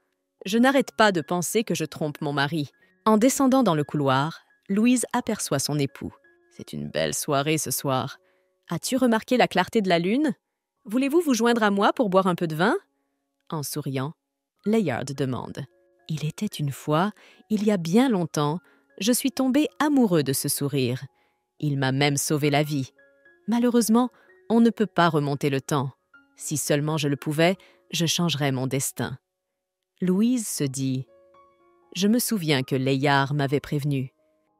Je n'arrête pas de penser que je trompe mon mari. » En descendant dans le couloir, Louise aperçoit son époux. « C'est une belle soirée ce soir. As-tu remarqué la clarté de la lune? Voulez-vous vous joindre à moi pour boire un peu de vin ?» En souriant, Layard demande. « Il était une fois, il y a bien longtemps, je suis tombée amoureux de ce sourire. Il m'a même sauvé la vie. Malheureusement, on ne peut pas remonter le temps. Si seulement je le pouvais, je changerais mon destin. » Louise se dit « Je me souviens que Layard m'avait prévenu.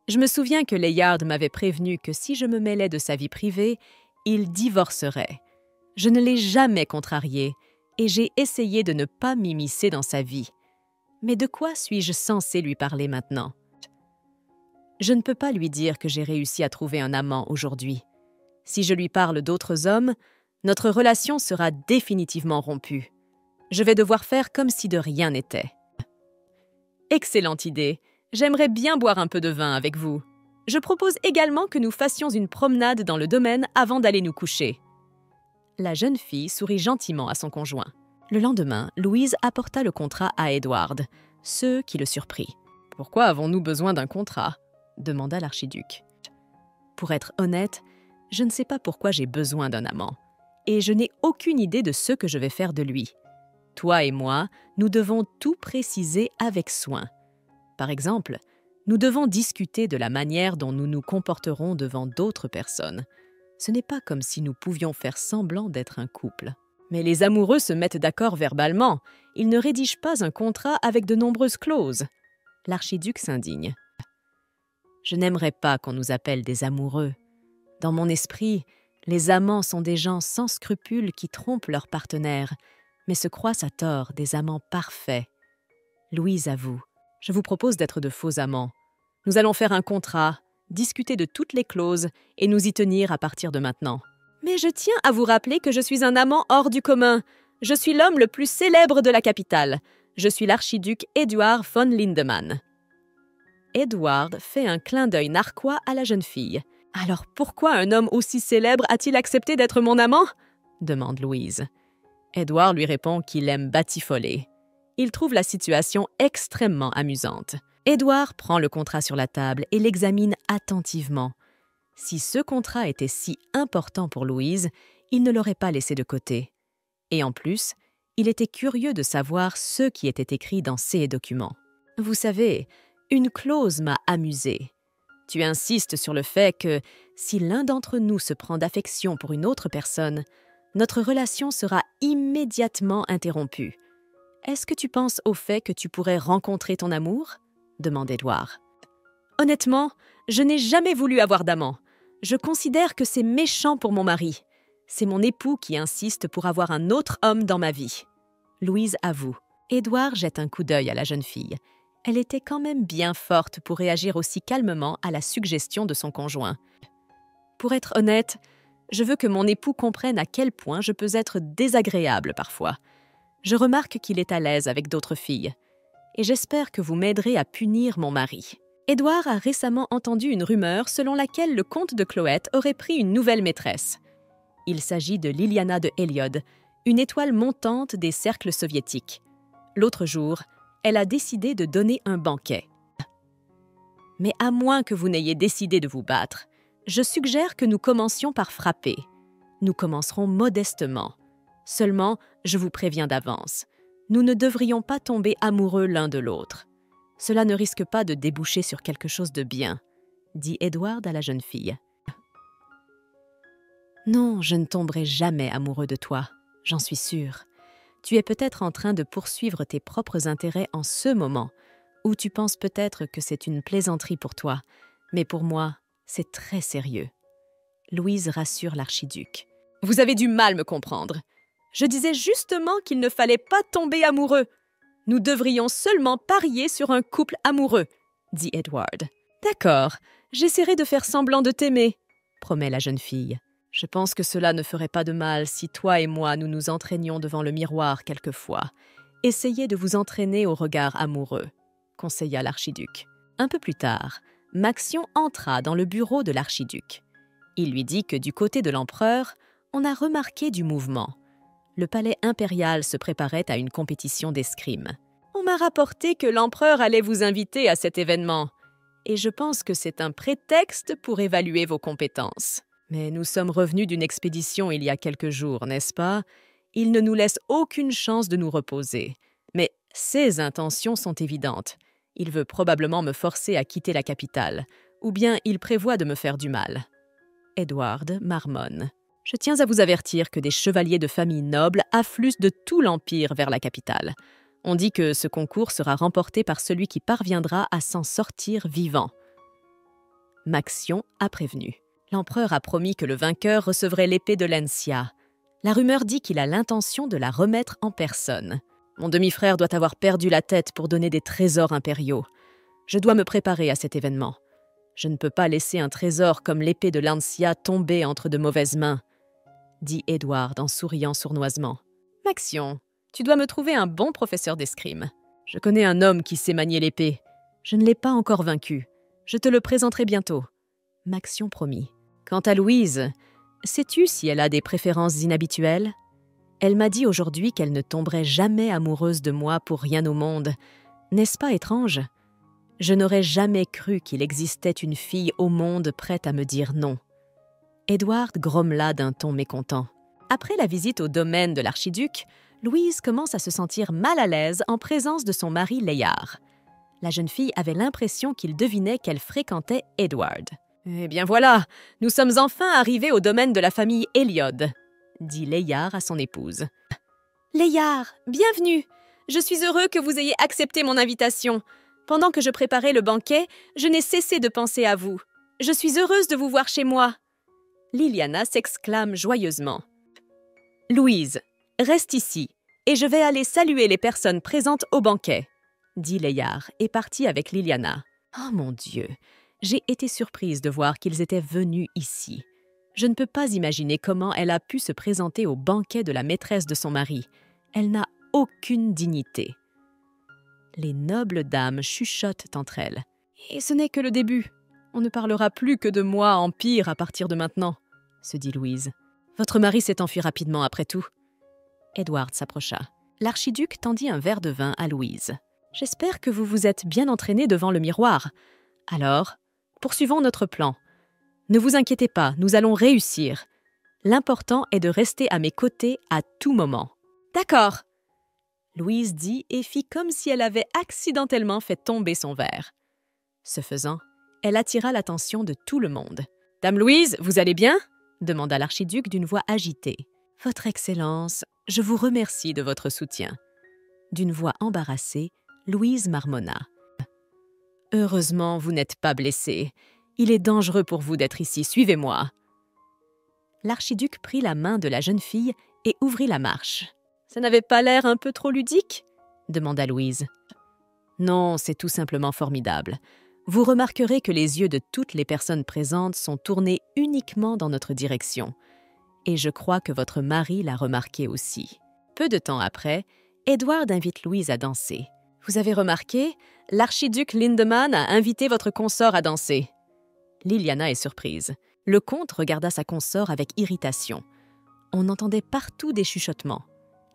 Je me souviens que Layard m'avait prévenu que si je me mêlais de sa vie privée, il divorcerait. Je ne l'ai jamais contrarié et j'ai essayé de ne pas m'immiscer dans sa vie. Mais de quoi suis-je censée lui parler maintenant? Je ne peux pas lui dire que j'ai réussi à trouver un amant aujourd'hui. Si je lui parle d'autres hommes, notre relation sera définitivement rompue. Je vais devoir faire comme si de rien n'était. » Excellente idée. J'aimerais bien boire un peu de vin avec vous. Je propose également que nous fassions une promenade dans le domaine avant d'aller nous coucher. La jeune fille sourit gentiment à son conjoint. Le lendemain, Louise apporta le contrat à Édouard, ce qui le surprit. « Pourquoi avons-nous besoin d'un contrat ?» demanda l'archiduc. « Pour être honnête, je ne sais pas pourquoi j'ai besoin d'un amant, et je n'ai aucune idée de ce que je vais faire de lui. Toi et moi, nous devons tout préciser avec soin. Par exemple, nous devons discuter de la manière dont nous nous comporterons devant d'autres personnes. Ce n'est pas comme si nous pouvions faire semblant d'être un couple. Mais les amoureux se mettent d'accord verbalement. Ils ne rédigent pas un contrat avec de nombreuses clauses. » L'archiduc s'indigne. « Je n'aimerais pas qu'on nous appelle des amoureux. Dans mon esprit, les amants sont des gens sans scrupules qui trompent leur partenaire, mais se croient à tort des amants parfaits. Louise avoue. Je vous propose d'être de faux amants. Nous allons faire un contrat, discuter de toutes les clauses et nous y tenir à partir de maintenant. Mais je tiens à vous rappeler que je suis un amant hors du commun. Je suis l'homme le plus célèbre de la capitale. Je suis l'archiduc Édouard von Lindemann. » Édouard fait un clin d'œil narquois à la jeune fille. « Alors pourquoi un homme aussi célèbre a-t-il accepté d'être mon amant ?» demande Louise. Édouard lui répond qu'il aime batifoler. Il trouve la situation extrêmement amusante. Édouard prend le contrat sur la table et l'examine attentivement. Si ce contrat était si important pour Louise, il ne l'aurait pas laissé de côté. Et en plus, il était curieux de savoir ce qui était écrit dans ces documents. « Vous savez, une clause m'a amusée. Tu insistes sur le fait que, si l'un d'entre nous se prend d'affection pour une autre personne, notre relation sera immédiatement interrompue. Est-ce que tu penses au fait que tu pourrais rencontrer ton amour ?» demande Édouard. « Honnêtement, je n'ai jamais voulu avoir d'amant. Je considère que c'est méchant pour mon mari. C'est mon époux qui insiste pour avoir un autre homme dans ma vie. » Louise avoue. Édouard jette un coup d'œil à la jeune fille. Elle était quand même bien forte pour réagir aussi calmement à la suggestion de son conjoint. « Pour être honnête, je veux que mon époux comprenne à quel point je peux être désagréable parfois. Je remarque qu'il est à l'aise avec d'autres filles. Et j'espère que vous m'aiderez à punir mon mari. » Édouard a récemment entendu une rumeur selon laquelle le comte de Cloët aurait pris une nouvelle maîtresse. Il s'agit de Liliana de Héliode, une étoile montante des cercles soviétiques. L'autre jour, elle a décidé de donner un banquet. Mais à moins que vous n'ayez décidé de vous battre, je suggère que nous commencions par frapper. Nous commencerons modestement. Seulement, je vous préviens d'avance, nous ne devrions pas tomber amoureux l'un de l'autre. Cela ne risque pas de déboucher sur quelque chose de bien, dit Edward à la jeune fille. Non, je ne tomberai jamais amoureux de toi, j'en suis sûre. Tu es peut-être en train de poursuivre tes propres intérêts en ce moment, ou tu penses peut-être que c'est une plaisanterie pour toi, mais pour moi, c'est très sérieux. Louise rassure l'archiduc. Vous avez du mal me comprendre. Je disais justement qu'il ne fallait pas tomber amoureux. Nous devrions seulement parier sur un couple amoureux, dit Edward. D'accord, j'essaierai de faire semblant de t'aimer, promet la jeune fille. Je pense que cela ne ferait pas de mal si toi et moi nous nous entraînions devant le miroir quelquefois. Essayez de vous entraîner au regard amoureux, conseilla l'archiduc. Un peu plus tard, Maxion entra dans le bureau de l'archiduc. Il lui dit que du côté de l'empereur, on a remarqué du mouvement. Le palais impérial se préparait à une compétition d'escrime. On m'a rapporté que l'empereur allait vous inviter à cet événement. Et je pense que c'est un prétexte pour évaluer vos compétences. Mais nous sommes revenus d'une expédition il y a quelques jours, n'est-ce pas? Il ne nous laisse aucune chance de nous reposer. Mais ses intentions sont évidentes. Il veut probablement me forcer à quitter la capitale, ou bien il prévoit de me faire du mal. Edward marmonne. Je tiens à vous avertir que des chevaliers de famille noble affluent de tout l'Empire vers la capitale. On dit que ce concours sera remporté par celui qui parviendra à s'en sortir vivant. Maxion a prévenu. L'empereur a promis que le vainqueur recevrait l'épée de Lancia. La rumeur dit qu'il a l'intention de la remettre en personne. Mon demi-frère doit avoir perdu la tête pour donner des trésors impériaux. Je dois me préparer à cet événement. Je ne peux pas laisser un trésor comme l'épée de Lancia tomber entre de mauvaises mains, dit Edward en souriant sournoisement. Maxion, tu dois me trouver un bon professeur d'escrime. Je connais un homme qui sait manier l'épée. Je ne l'ai pas encore vaincu. Je te le présenterai bientôt. Maxion promit. Quant à Louise, sais-tu si elle a des préférences inhabituelles? Elle m'a dit aujourd'hui qu'elle ne tomberait jamais amoureuse de moi pour rien au monde. N'est-ce pas étrange? Je n'aurais jamais cru qu'il existait une fille au monde prête à me dire non. Edward grommela d'un ton mécontent. Après la visite au domaine de l'archiduc, Louise commence à se sentir mal à l'aise en présence de son mari Layard. La jeune fille avait l'impression qu'il devinait qu'elle fréquentait Edward. « Eh bien voilà, nous sommes enfin arrivés au domaine de la famille Héliode, » dit Layard à son épouse. « Layard, bienvenue. Je suis heureux que vous ayez accepté mon invitation. Pendant que je préparais le banquet, je n'ai cessé de penser à vous. Je suis heureuse de vous voir chez moi. » Liliana s'exclame joyeusement. « Louise, reste ici, et je vais aller saluer les personnes présentes au banquet, » dit Layard et partit avec Liliana. « Oh mon Dieu, j'ai été surprise de voir qu'ils étaient venus ici. Je ne peux pas imaginer comment elle a pu se présenter au banquet de la maîtresse de son mari. Elle n'a aucune dignité. » Les nobles dames chuchotent entre elles. « Et ce n'est que le début. On ne parlera plus que de moi, Empire, à partir de maintenant, » se dit Louise. Votre mari s'est enfui rapidement après tout. Edward s'approcha. L'archiduc tendit un verre de vin à Louise. « J'espère que vous vous êtes bien entraînée devant le miroir. Alors, poursuivons notre plan. Ne vous inquiétez pas, nous allons réussir. L'important est de rester à mes côtés à tout moment. »« D'accord !» Louise dit et fit comme si elle avait accidentellement fait tomber son verre. Ce faisant, elle attira l'attention de tout le monde. « Dame Louise, vous allez bien ?» demanda l'archiduc d'une voix agitée. « Votre Excellence, je vous remercie de votre soutien. » D'une voix embarrassée, Louise marmonna. « Heureusement, vous n'êtes pas blessé. Il est dangereux pour vous d'être ici. Suivez-moi. » L'archiduc prit la main de la jeune fille et ouvrit la marche. « Ça n'avait pas l'air un peu trop ludique ?» demanda Louise. « Non, c'est tout simplement formidable. Vous remarquerez que les yeux de toutes les personnes présentes sont tournés uniquement dans notre direction. Et je crois que votre mari l'a remarqué aussi. » Peu de temps après, Edward invite Louise à danser. « Vous avez remarqué, l'archiduc Lindemann a invité votre consort à danser. » Liliana est surprise. Le comte regarda sa consort avec irritation. On entendait partout des chuchotements.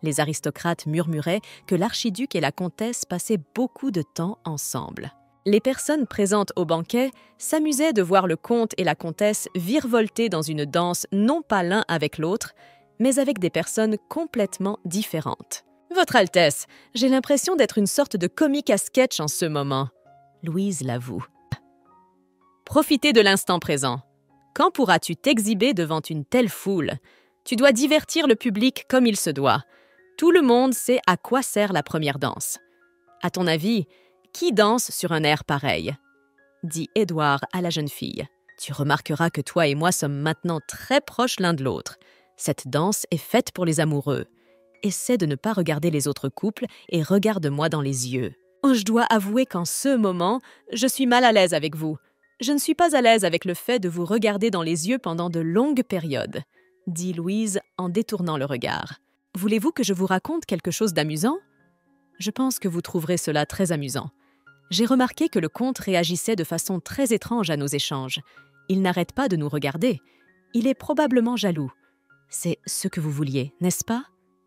Les aristocrates murmuraient que l'archiduc et la comtesse passaient beaucoup de temps ensemble. Les personnes présentes au banquet s'amusaient de voir le comte et la comtesse virevolter dans une danse non pas l'un avec l'autre, mais avec des personnes complètement différentes. « Votre Altesse, j'ai l'impression d'être une sorte de comique à sketch en ce moment. » Louise l'avoue. « Profitez de l'instant présent. Quand pourras-tu t'exhiber devant une telle foule? Tu dois divertir le public comme il se doit. Tout le monde sait à quoi sert la première danse. À ton avis, qui danse sur un air pareil ?» dit Édouard à la jeune fille. « Tu remarqueras que toi et moi sommes maintenant très proches l'un de l'autre. Cette danse est faite pour les amoureux. Essaie de ne pas regarder les autres couples et regarde-moi dans les yeux. Oh, je dois avouer qu'en ce moment, je suis mal à l'aise avec vous. Je ne suis pas à l'aise avec le fait de vous regarder dans les yeux pendant de longues périodes, dit Louise en détournant le regard. Voulez-vous que je vous raconte quelque chose d'amusant? Je pense que vous trouverez cela très amusant. J'ai remarqué que le comte réagissait de façon très étrange à nos échanges. Il n'arrête pas de nous regarder. Il est probablement jaloux. C'est ce que vous vouliez, n'est-ce pas?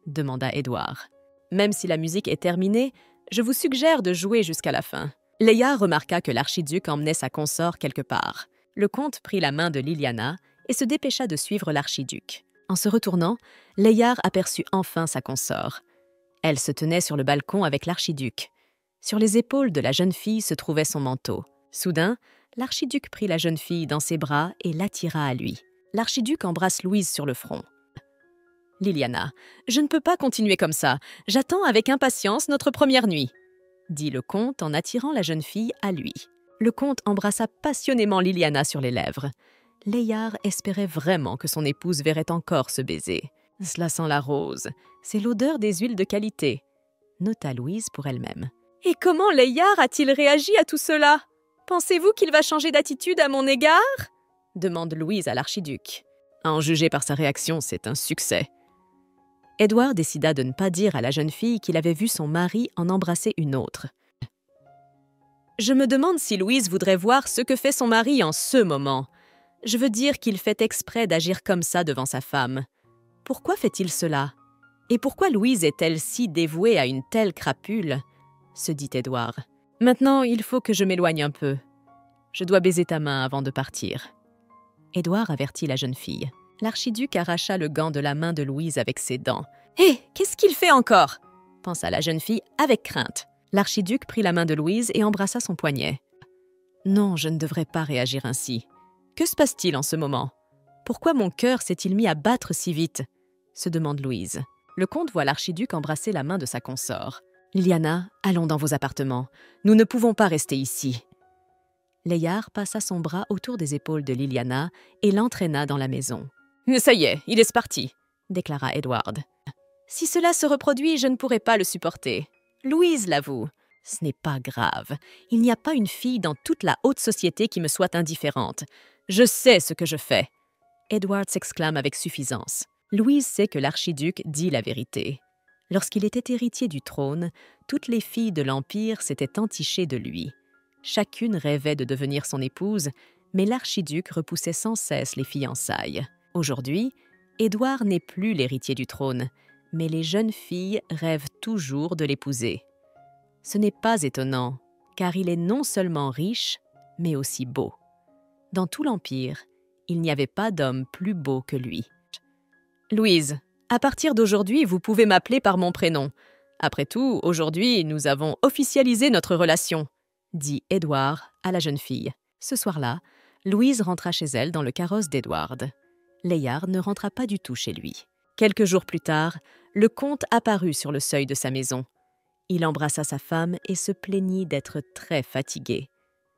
Demanda Édouard. Même si la musique est terminée, je vous suggère de jouer jusqu'à la fin. Leia remarqua que l'archiduc emmenait sa consort quelque part. Le comte prit la main de Liliana et se dépêcha de suivre l'archiduc. En se retournant, Leia aperçut enfin sa consort. Elle se tenait sur le balcon avec l'archiduc. Sur les épaules de la jeune fille se trouvait son manteau. Soudain, l'archiduc prit la jeune fille dans ses bras et l'attira à lui. L'archiduc embrasse Louise sur le front. « Liliana, je ne peux pas continuer comme ça. J'attends avec impatience notre première nuit. » dit le comte en attirant la jeune fille à lui. Le comte embrassa passionnément Liliana sur les lèvres. Layard espérait vraiment que son épouse verrait encore ce baiser. « Cela sent la rose. C'est l'odeur des huiles de qualité. » nota Louise pour elle-même. « Et comment Layard a-t-il réagi à tout cela? Pensez-vous qu'il va changer d'attitude à mon égard ?» demande Louise à l'archiduc. « À en juger par sa réaction, c'est un succès. » Édouard décida de ne pas dire à la jeune fille qu'il avait vu son mari en embrasser une autre. « Je me demande si Louise voudrait voir ce que fait son mari en ce moment. Je veux dire qu'il fait exprès d'agir comme ça devant sa femme. Pourquoi fait-il cela? Et pourquoi Louise est-elle si dévouée à une telle crapule ?» se dit Édouard. « Maintenant, il faut que je m'éloigne un peu. Je dois baiser ta main avant de partir. » Édouard avertit la jeune fille. L'archiduc arracha le gant de la main de Louise avec ses dents. « Hé, qu'est-ce qu'il fait encore ?» pensa la jeune fille avec crainte. L'archiduc prit la main de Louise et embrassa son poignet. « Non, je ne devrais pas réagir ainsi. Que se passe-t-il en ce moment? Pourquoi mon cœur s'est-il mis à battre si vite ?» se demande Louise. Le comte voit l'archiduc embrasser la main de sa consort. « Liliana, allons dans vos appartements. Nous ne pouvons pas rester ici. » Layard passa son bras autour des épaules de Liliana et l'entraîna dans la maison. « Ça y est, il est parti !» déclara Edward. « Si cela se reproduit, je ne pourrai pas le supporter. Louise l'avoue. Ce n'est pas grave. Il n'y a pas une fille dans toute la haute société qui me soit indifférente. Je sais ce que je fais. » Edward s'exclame avec suffisance. Louise sait que l'archiduc dit la vérité. Lorsqu'il était héritier du trône, toutes les filles de l'Empire s'étaient entichées de lui. Chacune rêvait de devenir son épouse, mais l'archiduc repoussait sans cesse les fiançailles. Aujourd'hui, Édouard n'est plus l'héritier du trône, mais les jeunes filles rêvent toujours de l'épouser. Ce n'est pas étonnant, car il est non seulement riche, mais aussi beau. Dans tout l'Empire, il n'y avait pas d'homme plus beau que lui. « Louise, à partir d'aujourd'hui, vous pouvez m'appeler par mon prénom. Après tout, aujourd'hui, nous avons officialisé notre relation, » dit Édouard à la jeune fille. Ce soir-là, Louise rentra chez elle dans le carrosse d'Édouard. Layard ne rentra pas du tout chez lui. Quelques jours plus tard, le comte apparut sur le seuil de sa maison. Il embrassa sa femme et se plaignit d'être très fatigué.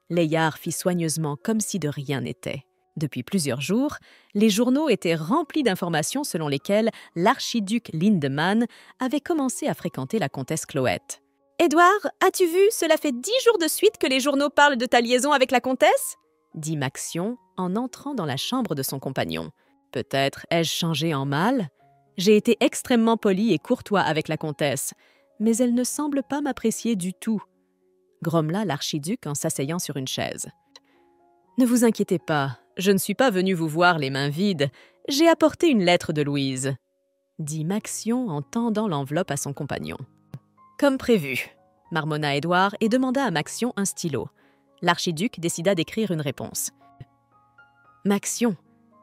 Layard fit soigneusement comme si de rien n'était. Depuis plusieurs jours, les journaux étaient remplis d'informations selon lesquelles l'archiduc Lindemann avait commencé à fréquenter la comtesse Cloët. « Édouard, as-tu vu, cela fait 10 jours de suite que les journaux parlent de ta liaison avec la comtesse ?» dit Maxion en entrant dans la chambre de son compagnon. « Peut-être ai-je changé en mal ? J'ai été extrêmement poli et courtois avec la comtesse, mais elle ne semble pas m'apprécier du tout. » grommela l'archiduc en s'asseyant sur une chaise. « Ne vous inquiétez pas, je ne suis pas venu vous voir les mains vides. J'ai apporté une lettre de Louise, » dit Maxion en tendant l'enveloppe à son compagnon. « Comme prévu, » marmonna Édouard et demanda à Maxion un stylo. L'archiduc décida d'écrire une réponse. « Maxion,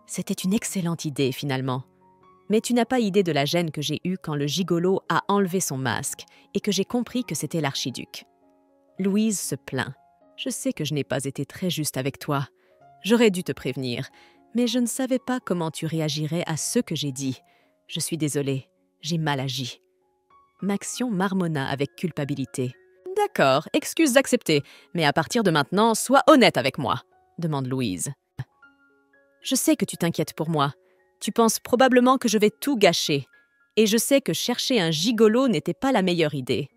c'était une excellente idée finalement. Mais tu n'as pas idée de la gêne que j'ai eue quand le gigolo a enlevé son masque et que j'ai compris que c'était l'archiduc. Louise se plaint. Je sais que je n'ai pas été très juste avec toi. J'aurais dû te prévenir, mais je ne savais pas comment tu réagirais à ce que j'ai dit. Je suis désolée, j'ai mal agi. » Maxion marmonna avec culpabilité. « D'accord, excuse acceptée, mais à partir de maintenant, sois honnête avec moi, » demande Louise. « Je sais que tu t'inquiètes pour moi. Tu penses probablement que je vais tout gâcher. Et je sais que chercher un gigolo n'était pas la meilleure idée.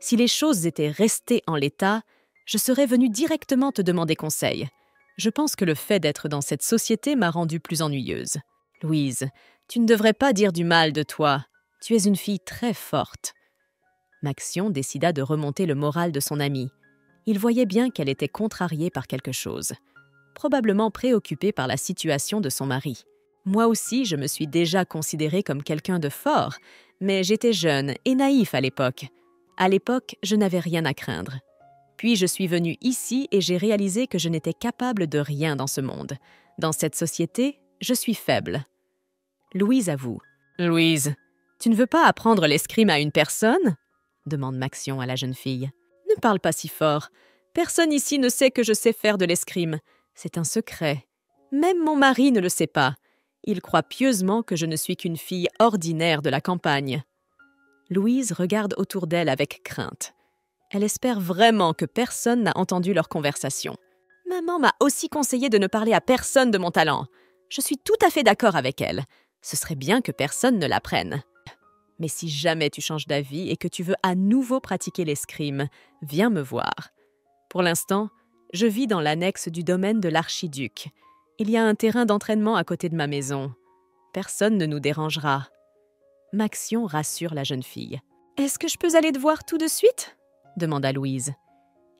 Si les choses étaient restées en l'état, je serais venue directement te demander conseil. Je pense que le fait d'être dans cette société m'a rendue plus ennuyeuse. Louise, tu ne devrais pas dire du mal de toi. Tu es une fille très forte. » Maxion décida de remonter le moral de son amie. Il voyait bien qu'elle était contrariée par quelque chose. Probablement préoccupée par la situation de son mari. Moi aussi, je me suis déjà considérée comme quelqu'un de fort, mais j'étais jeune et naïf à l'époque. À l'époque, je n'avais rien à craindre. Puis je suis venue ici et j'ai réalisé que je n'étais capable de rien dans ce monde. Dans cette société, je suis faible. Louise avoue. « Louise, tu ne veux pas apprendre l'escrime à une personne ?» demande Maxion à la jeune fille. « Ne parle pas si fort. Personne ici ne sait que je sais faire de l'escrime. C'est un secret. Même mon mari ne le sait pas. Il croit pieusement que je ne suis qu'une fille ordinaire de la campagne. » Louise regarde autour d'elle avec crainte. Elle espère vraiment que personne n'a entendu leur conversation. « Maman m'a aussi conseillé de ne parler à personne de mon talent. Je suis tout à fait d'accord avec elle. Ce serait bien que personne ne l'apprenne. Mais si jamais tu changes d'avis et que tu veux à nouveau pratiquer l'escrime, viens me voir. Pour l'instant, je vis dans l'annexe du domaine de l'archiduc. Il y a un terrain d'entraînement à côté de ma maison. Personne ne nous dérangera. » Maxion rassure la jeune fille. « Est-ce que je peux aller te voir tout de suite ?» demanda Louise.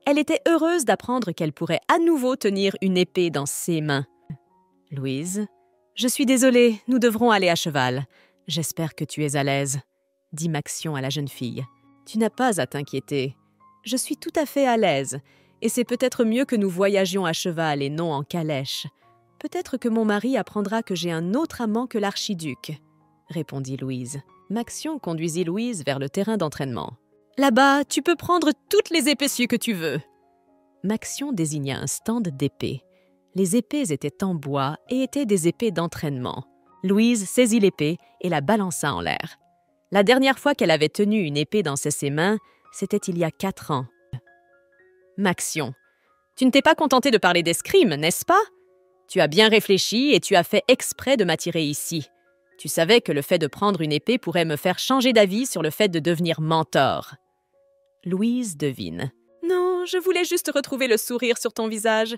Elle était heureuse d'apprendre qu'elle pourrait à nouveau tenir une épée dans ses mains. « Louise, je suis désolée, nous devrons aller à cheval. J'espère que tu es à l'aise, » dit Maxion à la jeune fille. « Tu n'as pas à t'inquiéter. Je suis tout à fait à l'aise, et c'est peut-être mieux que nous voyagions à cheval et non en calèche. Peut-être que mon mari apprendra que j'ai un autre amant que l'archiduc, » répondit Louise. Maxion conduisit Louise vers le terrain d'entraînement. « Là-bas, tu peux prendre toutes les épées que tu veux. » Maxion désigna un stand d'épées. Les épées étaient en bois et étaient des épées d'entraînement. Louise saisit l'épée et la balança en l'air. La dernière fois qu'elle avait tenu une épée dans ses mains, c'était il y a 4 ans. « Maxion, tu ne t'es pas contentée de parler d'escrime, n'est-ce pas? Tu as bien réfléchi et tu as fait exprès de m'attirer ici. Tu savais que le fait de prendre une épée pourrait me faire changer d'avis sur le fait de devenir mentor. » Louise devine. « Non, je voulais juste retrouver le sourire sur ton visage.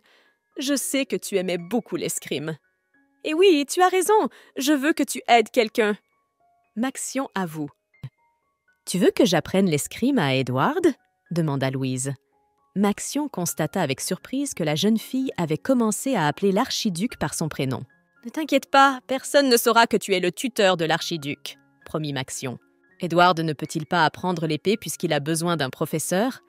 Je sais que tu aimais beaucoup l'escrime. Et oui, tu as raison, je veux que tu aides quelqu'un. » Maxion avoue. « Tu veux que j'apprenne l'escrime à Édouard ?» demanda Louise. Maxion constata avec surprise que la jeune fille avait commencé à appeler l'archiduc par son prénom. « Ne t'inquiète pas, personne ne saura que tu es le tuteur de l'archiduc, promit Maxion. Edward ne peut-il pas apprendre l'épée puisqu'il a besoin d'un professeur?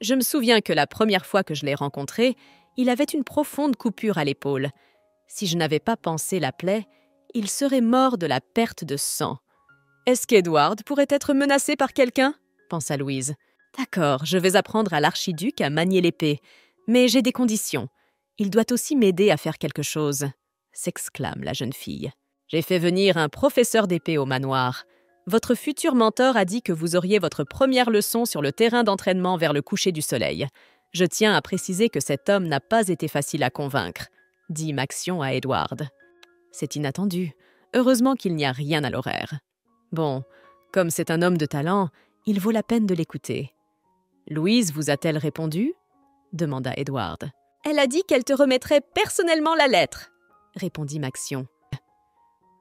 Je me souviens que la première fois que je l'ai rencontré, il avait une profonde coupure à l'épaule. Si je n'avais pas pansé la plaie, il serait mort de la perte de sang. Est-ce qu'Edward pourrait être menacé par quelqu'un? Pensa Louise. D'accord, je vais apprendre à l'archiduc à manier l'épée, mais j'ai des conditions. Il doit aussi m'aider à faire quelque chose, s'exclame la jeune fille. J'ai fait venir un professeur d'épée au manoir. Votre futur mentor a dit que vous auriez votre première leçon sur le terrain d'entraînement vers le coucher du soleil. Je tiens à préciser que cet homme n'a pas été facile à convaincre, dit Maxion à Edward. C'est inattendu. Heureusement qu'il n'y a rien à l'horaire. Bon, comme c'est un homme de talent, il vaut la peine de l'écouter. Louise vous a-t-elle répondu? Demanda Edward. Elle a dit qu'elle te remettrait personnellement la lettre, répondit Maxion.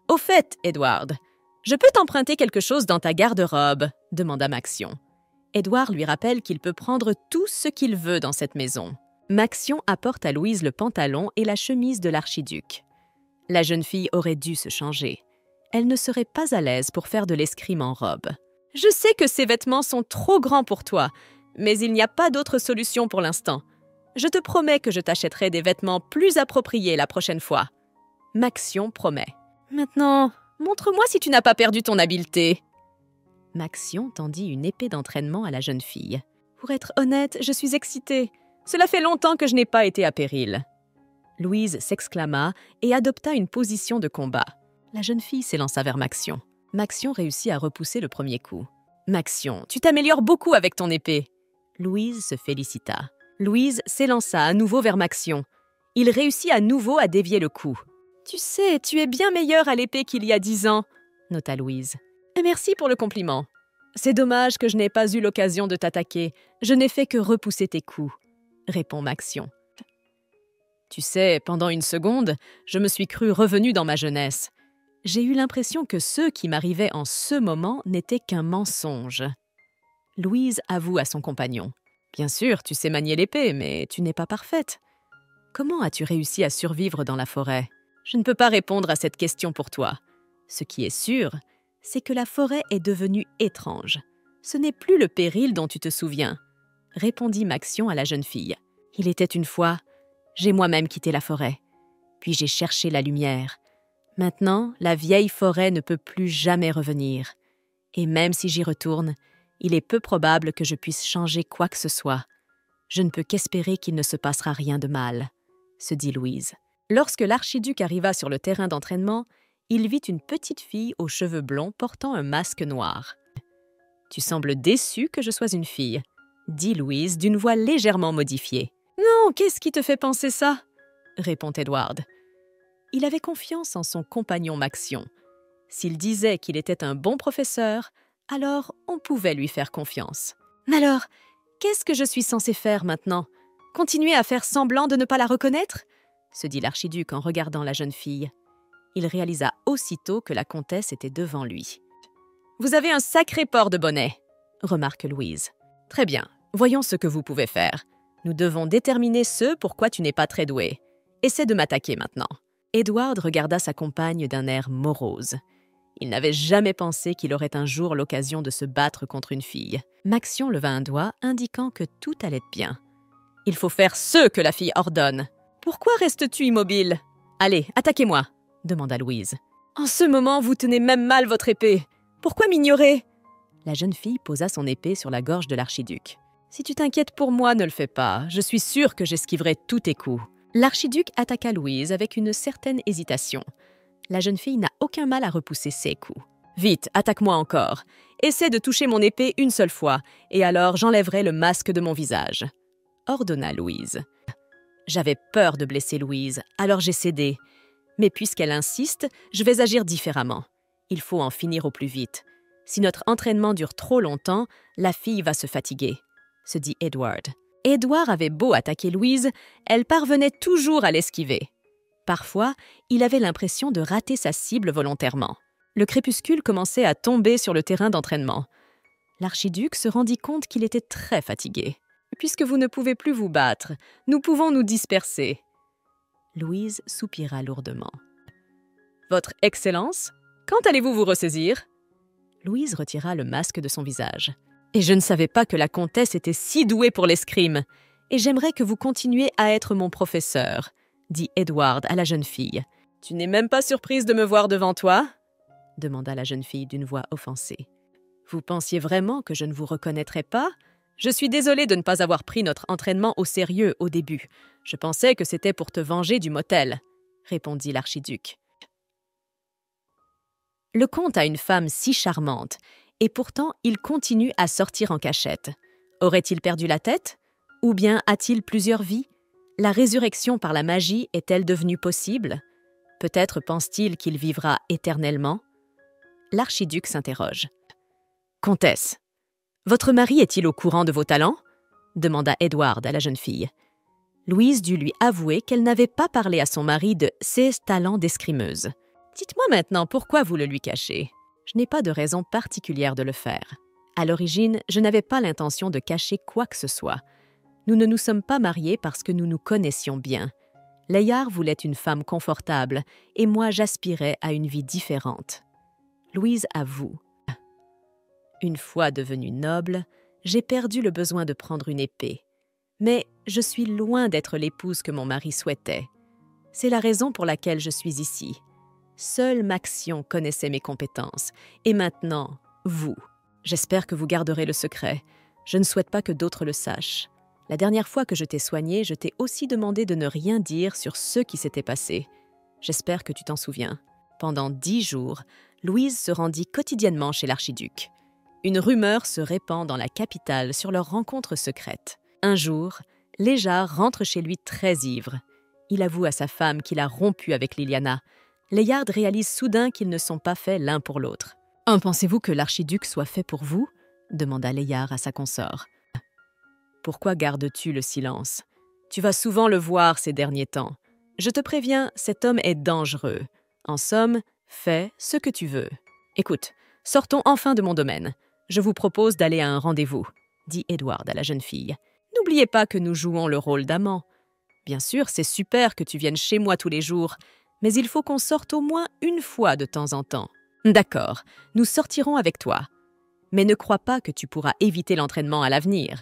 Au fait, Edward, je peux t'emprunter quelque chose dans ta garde-robe? Demanda Maxion. Edward lui rappelle qu'il peut prendre tout ce qu'il veut dans cette maison. Maxion apporte à Louise le pantalon et la chemise de l'archiduc. La jeune fille aurait dû se changer. Elle ne serait pas à l'aise pour faire de l'escrime en robe. « Je sais que ces vêtements sont trop grands pour toi, mais il n'y a pas d'autre solution pour l'instant. Je te promets que je t'achèterai des vêtements plus appropriés la prochaine fois. » Maxion promet. « Maintenant, montre-moi si tu n'as pas perdu ton habileté. » Maxion tendit une épée d'entraînement à la jeune fille. « Pour être honnête, je suis excitée. Cela fait longtemps que je n'ai pas été à péril. » Louise s'exclama et adopta une position de combat. La jeune fille s'élança vers Maxion. Maxion réussit à repousser le premier coup. « Maxion, tu t'améliores beaucoup avec ton épée. » Louise se félicita. Louise s'élança à nouveau vers Maxion. Il réussit à nouveau à dévier le coup. « Tu sais, tu es bien meilleure à l'épée qu'il y a 10 ans, » nota Louise. « Merci pour le compliment. C'est dommage que je n'ai pas eu l'occasion de t'attaquer. Je n'ai fait que repousser tes coups, » répond Maxion. « Tu sais, pendant une seconde, je me suis cru revenu dans ma jeunesse. J'ai eu l'impression que ce qui m'arrivait en ce moment n'était qu'un mensonge. » Louise avoue à son compagnon. « Bien sûr, tu sais manier l'épée, mais tu n'es pas parfaite. Comment as-tu réussi à survivre dans la forêt? Je ne peux pas répondre à cette question pour toi. Ce qui est sûr, c'est que la forêt est devenue étrange. Ce n'est plus le péril dont tu te souviens, » répondit Maxion à la jeune fille. « Il était une fois, j'ai moi-même quitté la forêt. Puis j'ai cherché la lumière. Maintenant, la vieille forêt ne peut plus jamais revenir. Et même si j'y retourne, il est peu probable que je puisse changer quoi que ce soit. Je ne peux qu'espérer qu'il ne se passera rien de mal, » se dit Louise. Lorsque l'archiduc arriva sur le terrain d'entraînement, il vit une petite fille aux cheveux blonds portant un masque noir. « Tu sembles déçue que je sois une fille, » dit Louise d'une voix légèrement modifiée. « Non, qu'est-ce qui te fait penser ça ?» répond Edward. Il avait confiance en son compagnon Maxion. S'il disait qu'il était un bon professeur, alors on pouvait lui faire confiance. « Alors, qu'est-ce que je suis censée faire maintenant? Continuer à faire semblant de ne pas la reconnaître ?» se dit l'archiduc en regardant la jeune fille. Il réalisa aussitôt que la comtesse était devant lui. « Vous avez un sacré port de bonnet, » remarque Louise. « Très bien, voyons ce que vous pouvez faire. Nous devons déterminer ce pourquoi tu n'es pas très doué. Essaie de m'attaquer maintenant. » Edward regarda sa compagne d'un air morose. Il n'avait jamais pensé qu'il aurait un jour l'occasion de se battre contre une fille. Maxion leva un doigt, indiquant que tout allait bien. « Il faut faire ce que la fille ordonne. Pourquoi restes-tu immobile? Allez, attaquez-moi, » demanda Louise. « En ce moment, vous tenez même mal votre épée. Pourquoi m'ignorer ?» La jeune fille posa son épée sur la gorge de l'archiduc. « Si tu t'inquiètes pour moi, ne le fais pas. Je suis sûre que j'esquiverai tous tes coups. » L'archiduc attaqua Louise avec une certaine hésitation. La jeune fille n'a aucun mal à repousser ses coups. « Vite, attaque-moi encore. Essaie de toucher mon épée une seule fois, et alors j'enlèverai le masque de mon visage. » ordonna Louise. J'avais peur de blesser Louise, alors j'ai cédé. Mais puisqu'elle insiste, je vais agir différemment. Il faut en finir au plus vite. Si notre entraînement dure trop longtemps, la fille va se fatiguer, se dit Edward. Edward avait beau attaquer Louise, elle parvenait toujours à l'esquiver. Parfois, il avait l'impression de rater sa cible volontairement. Le crépuscule commençait à tomber sur le terrain d'entraînement. L'archiduc se rendit compte qu'il était très fatigué. « Puisque vous ne pouvez plus vous battre, nous pouvons nous disperser. » Louise soupira lourdement. Votre Excellence, quand allez-vous vous ressaisir? Louise retira le masque de son visage. Et je ne savais pas que la comtesse était si douée pour l'escrime. Et j'aimerais que vous continuiez à être mon professeur, dit Edward à la jeune fille. Tu n'es même pas surprise de me voir devant toi? Demanda la jeune fille d'une voix offensée. Vous pensiez vraiment que je ne vous reconnaîtrais pas? Je suis désolée de ne pas avoir pris notre entraînement au sérieux au début. Je pensais que c'était pour te venger du motel, répondit l'archiduc. Le comte a une femme si charmante, et pourtant il continue à sortir en cachette. Aurait-il perdu la tête? Ou bien a-t-il plusieurs vies? La résurrection par la magie est-elle devenue possible? Peut-être pense-t-il qu'il vivra éternellement? L'archiduc s'interroge. « Comtesse, votre mari est-il au courant de vos talents ?» demanda Edward à la jeune fille. Louise dut lui avouer qu'elle n'avait pas parlé à son mari de ses talents d'escrimeuse. « Dites-moi maintenant pourquoi vous le lui cachez. Je n'ai pas de raison particulière de le faire. À l'origine, je n'avais pas l'intention de cacher quoi que ce soit. Nous ne nous sommes pas mariés parce que nous nous connaissions bien. Layard voulait une femme confortable et moi j'aspirais à une vie différente. » Louise avoue. Une fois devenue noble, j'ai perdu le besoin de prendre une épée. Mais je suis loin d'être l'épouse que mon mari souhaitait. C'est la raison pour laquelle je suis ici. Seule Maxion connaissait mes compétences. Et maintenant, vous. J'espère que vous garderez le secret. Je ne souhaite pas que d'autres le sachent. La dernière fois que je t'ai soignée, je t'ai aussi demandé de ne rien dire sur ce qui s'était passé. J'espère que tu t'en souviens. Pendant 10 jours, Louise se rendit quotidiennement chez l'archiduc. Une rumeur se répand dans la capitale sur leur rencontre secrète. Un jour, Léjard rentre chez lui très ivre. Il avoue à sa femme qu'il a rompu avec Liliana. Layard réalise soudain qu'ils ne sont pas faits l'un pour l'autre. « Pensez-vous que l'archiduc soit fait pour vous ?» demanda Layard à sa consort. « Pourquoi gardes-tu le silence? Tu vas souvent le voir ces derniers temps. Je te préviens, cet homme est dangereux. En somme, fais ce que tu veux. Écoute, sortons enfin de mon domaine. Je vous propose d'aller à un rendez-vous, dit Edward à la jeune fille. N'oubliez pas que nous jouons le rôle d'amant. Bien sûr, c'est super que tu viennes chez moi tous les jours, mais il faut qu'on sorte au moins une fois de temps en temps. D'accord, nous sortirons avec toi. Mais ne crois pas que tu pourras éviter l'entraînement à l'avenir.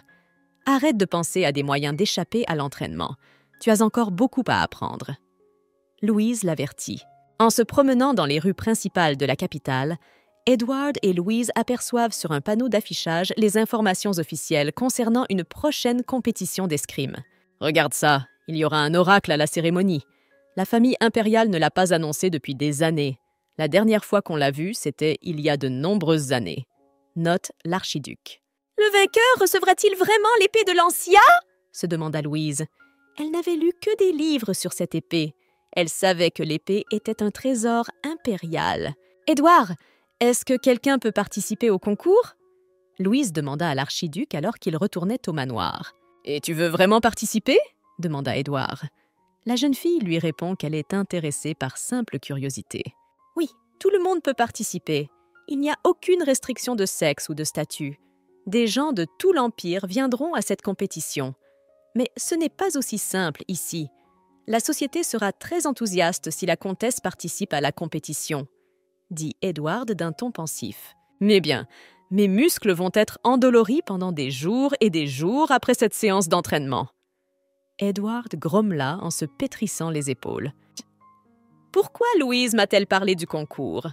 Arrête de penser à des moyens d'échapper à l'entraînement. Tu as encore beaucoup à apprendre. Louise l'avertit. En se promenant dans les rues principales de la capitale, Edward et Louise aperçoivent sur un panneau d'affichage les informations officielles concernant une prochaine compétition d'escrime. « Regarde ça, il y aura un oracle à la cérémonie. La famille impériale ne l'a pas annoncé depuis des années. La dernière fois qu'on l'a vu, c'était il y a de nombreuses années. » Note l'archiduc. « Le vainqueur recevra-t-il vraiment l'épée de Lancia ?» se demanda Louise. Elle n'avait lu que des livres sur cette épée. Elle savait que l'épée était un trésor impérial. « Édouard, est-ce que quelqu'un peut participer au concours ?» Louise demanda à l'archiduc alors qu'il retournait au manoir. « Et tu veux vraiment participer ?» demanda Édouard. La jeune fille lui répond qu'elle est intéressée par simple curiosité. « Oui, tout le monde peut participer. Il n'y a aucune restriction de sexe ou de statut. Des gens de tout l'Empire viendront à cette compétition. Mais ce n'est pas aussi simple ici. La société sera très enthousiaste si la comtesse participe à la compétition, » dit Edward d'un ton pensif. « Mais bien, mes muscles vont être endoloris pendant des jours et des jours après cette séance d'entraînement. » Edward grommela en se pétrissant les épaules. « Pourquoi Louise m'a-t-elle parlé du concours?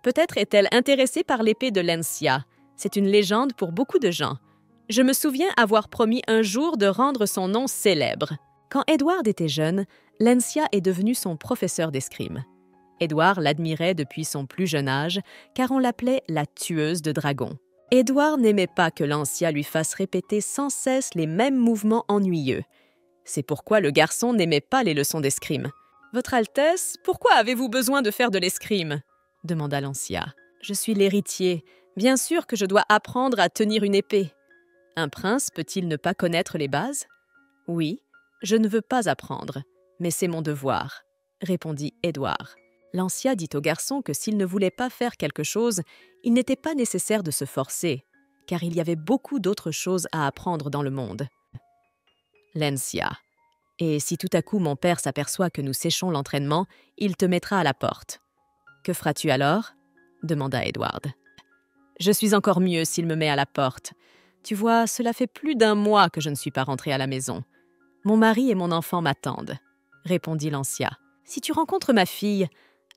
Peut-être est-elle intéressée par l'épée de Lancia. C'est une légende pour beaucoup de gens. Je me souviens avoir promis un jour de rendre son nom célèbre. » Quand Edward était jeune, Lancia est devenu son professeur d'escrime. Edward l'admirait depuis son plus jeune âge, car on l'appelait la tueuse de dragons. Edward n'aimait pas que Lancia lui fasse répéter sans cesse les mêmes mouvements ennuyeux. C'est pourquoi le garçon n'aimait pas les leçons d'escrime. « Votre Altesse, pourquoi avez-vous besoin de faire de l'escrime ?» demanda Lancia. « Je suis l'héritier. Bien sûr que je dois apprendre à tenir une épée. Un prince peut-il ne pas connaître les bases? Oui, je ne veux pas apprendre, mais c'est mon devoir, répondit Édouard. Lancia dit au garçon que s'il ne voulait pas faire quelque chose, il n'était pas nécessaire de se forcer, car il y avait beaucoup d'autres choses à apprendre dans le monde. Lancia, et si tout à coup mon père s'aperçoit que nous séchons l'entraînement, il te mettra à la porte. Que feras-tu alors? Demanda Edward. Je suis encore mieux s'il me met à la porte. Tu vois, cela fait plus d'un mois que je ne suis pas rentrée à la maison. Mon mari et mon enfant m'attendent, répondit Lancia. Si tu rencontres ma fille,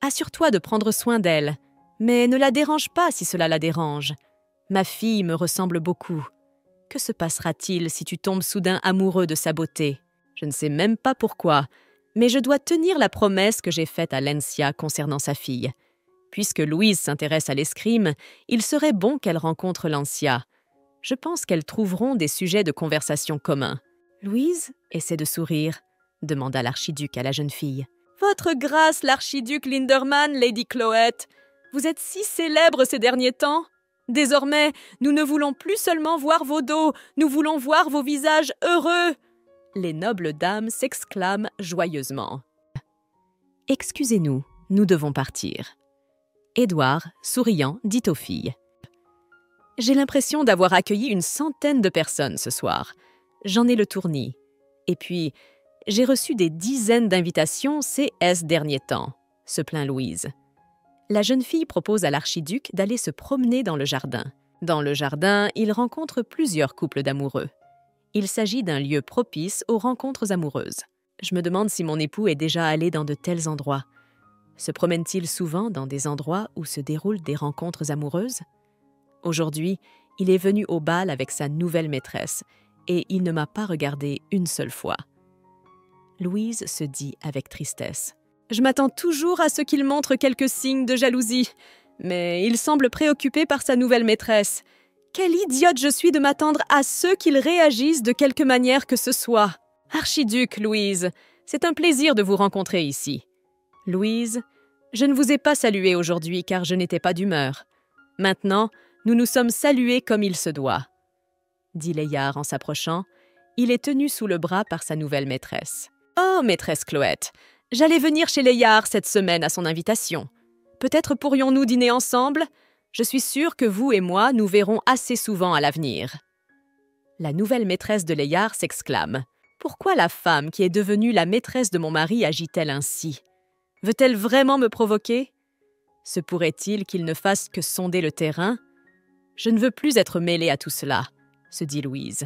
assure-toi de prendre soin d'elle, mais ne la dérange pas si cela la dérange. Ma fille me ressemble beaucoup. Que se passera-t-il si tu tombes soudain amoureux de sa beauté? Je ne sais même pas pourquoi, mais je dois tenir la promesse que j'ai faite à Lancia concernant sa fille. Puisque Louise s'intéresse à l'escrime, il serait bon qu'elle rencontre Lancia. Je pense qu'elles trouveront des sujets de conversation communs. Louise essaie de sourire, demanda l'archiduc à la jeune fille. Votre grâce, l'archiduc Linderman, Lady Cloette, vous êtes si célèbre ces derniers temps. Désormais, nous ne voulons plus seulement voir vos dos, nous voulons voir vos visages heureux. Les nobles dames s'exclament joyeusement. Excusez-nous, nous devons partir. Édouard, souriant, dit aux filles. J'ai l'impression d'avoir accueilli une centaine de personnes ce soir. J'en ai le tournis. Et puis, j'ai reçu des dizaines d'invitations ces derniers temps, se plaint Louise. La jeune fille propose à l'archiduc d'aller se promener dans le jardin. Dans le jardin, il rencontre plusieurs couples d'amoureux. Il s'agit d'un lieu propice aux rencontres amoureuses. Je me demande si mon époux est déjà allé dans de tels endroits. Se promène-t-il souvent dans des endroits où se déroulent des rencontres amoureuses? Aujourd'hui, il est venu au bal avec sa nouvelle maîtresse et il ne m'a pas regardé une seule fois. Louise se dit avec tristesse. Je m'attends toujours à ce qu'il montre quelques signes de jalousie, mais il semble préoccupé par sa nouvelle maîtresse. Quelle idiote je suis de m'attendre à ce qu'il réagisse de quelque manière que ce soit. Archiduc, Louise, c'est un plaisir de vous rencontrer ici. Louise, je ne vous ai pas salué aujourd'hui car je n'étais pas d'humeur. Maintenant, nous nous sommes salués comme il se doit, dit Layard en s'approchant. Il est tenu sous le bras par sa nouvelle maîtresse. Oh, maîtresse Cloette, j'allais venir chez Layard cette semaine à son invitation. Peut-être pourrions-nous dîner ensemble? Je suis sûre que vous et moi nous verrons assez souvent à l'avenir. La nouvelle maîtresse de Layard s'exclame. Pourquoi la femme qui est devenue la maîtresse de mon mari agit-elle ainsi? Veut-elle vraiment me provoquer? Se pourrait-il qu'il ne fasse que sonder le terrain? Je ne veux plus être mêlée à tout cela, se dit Louise.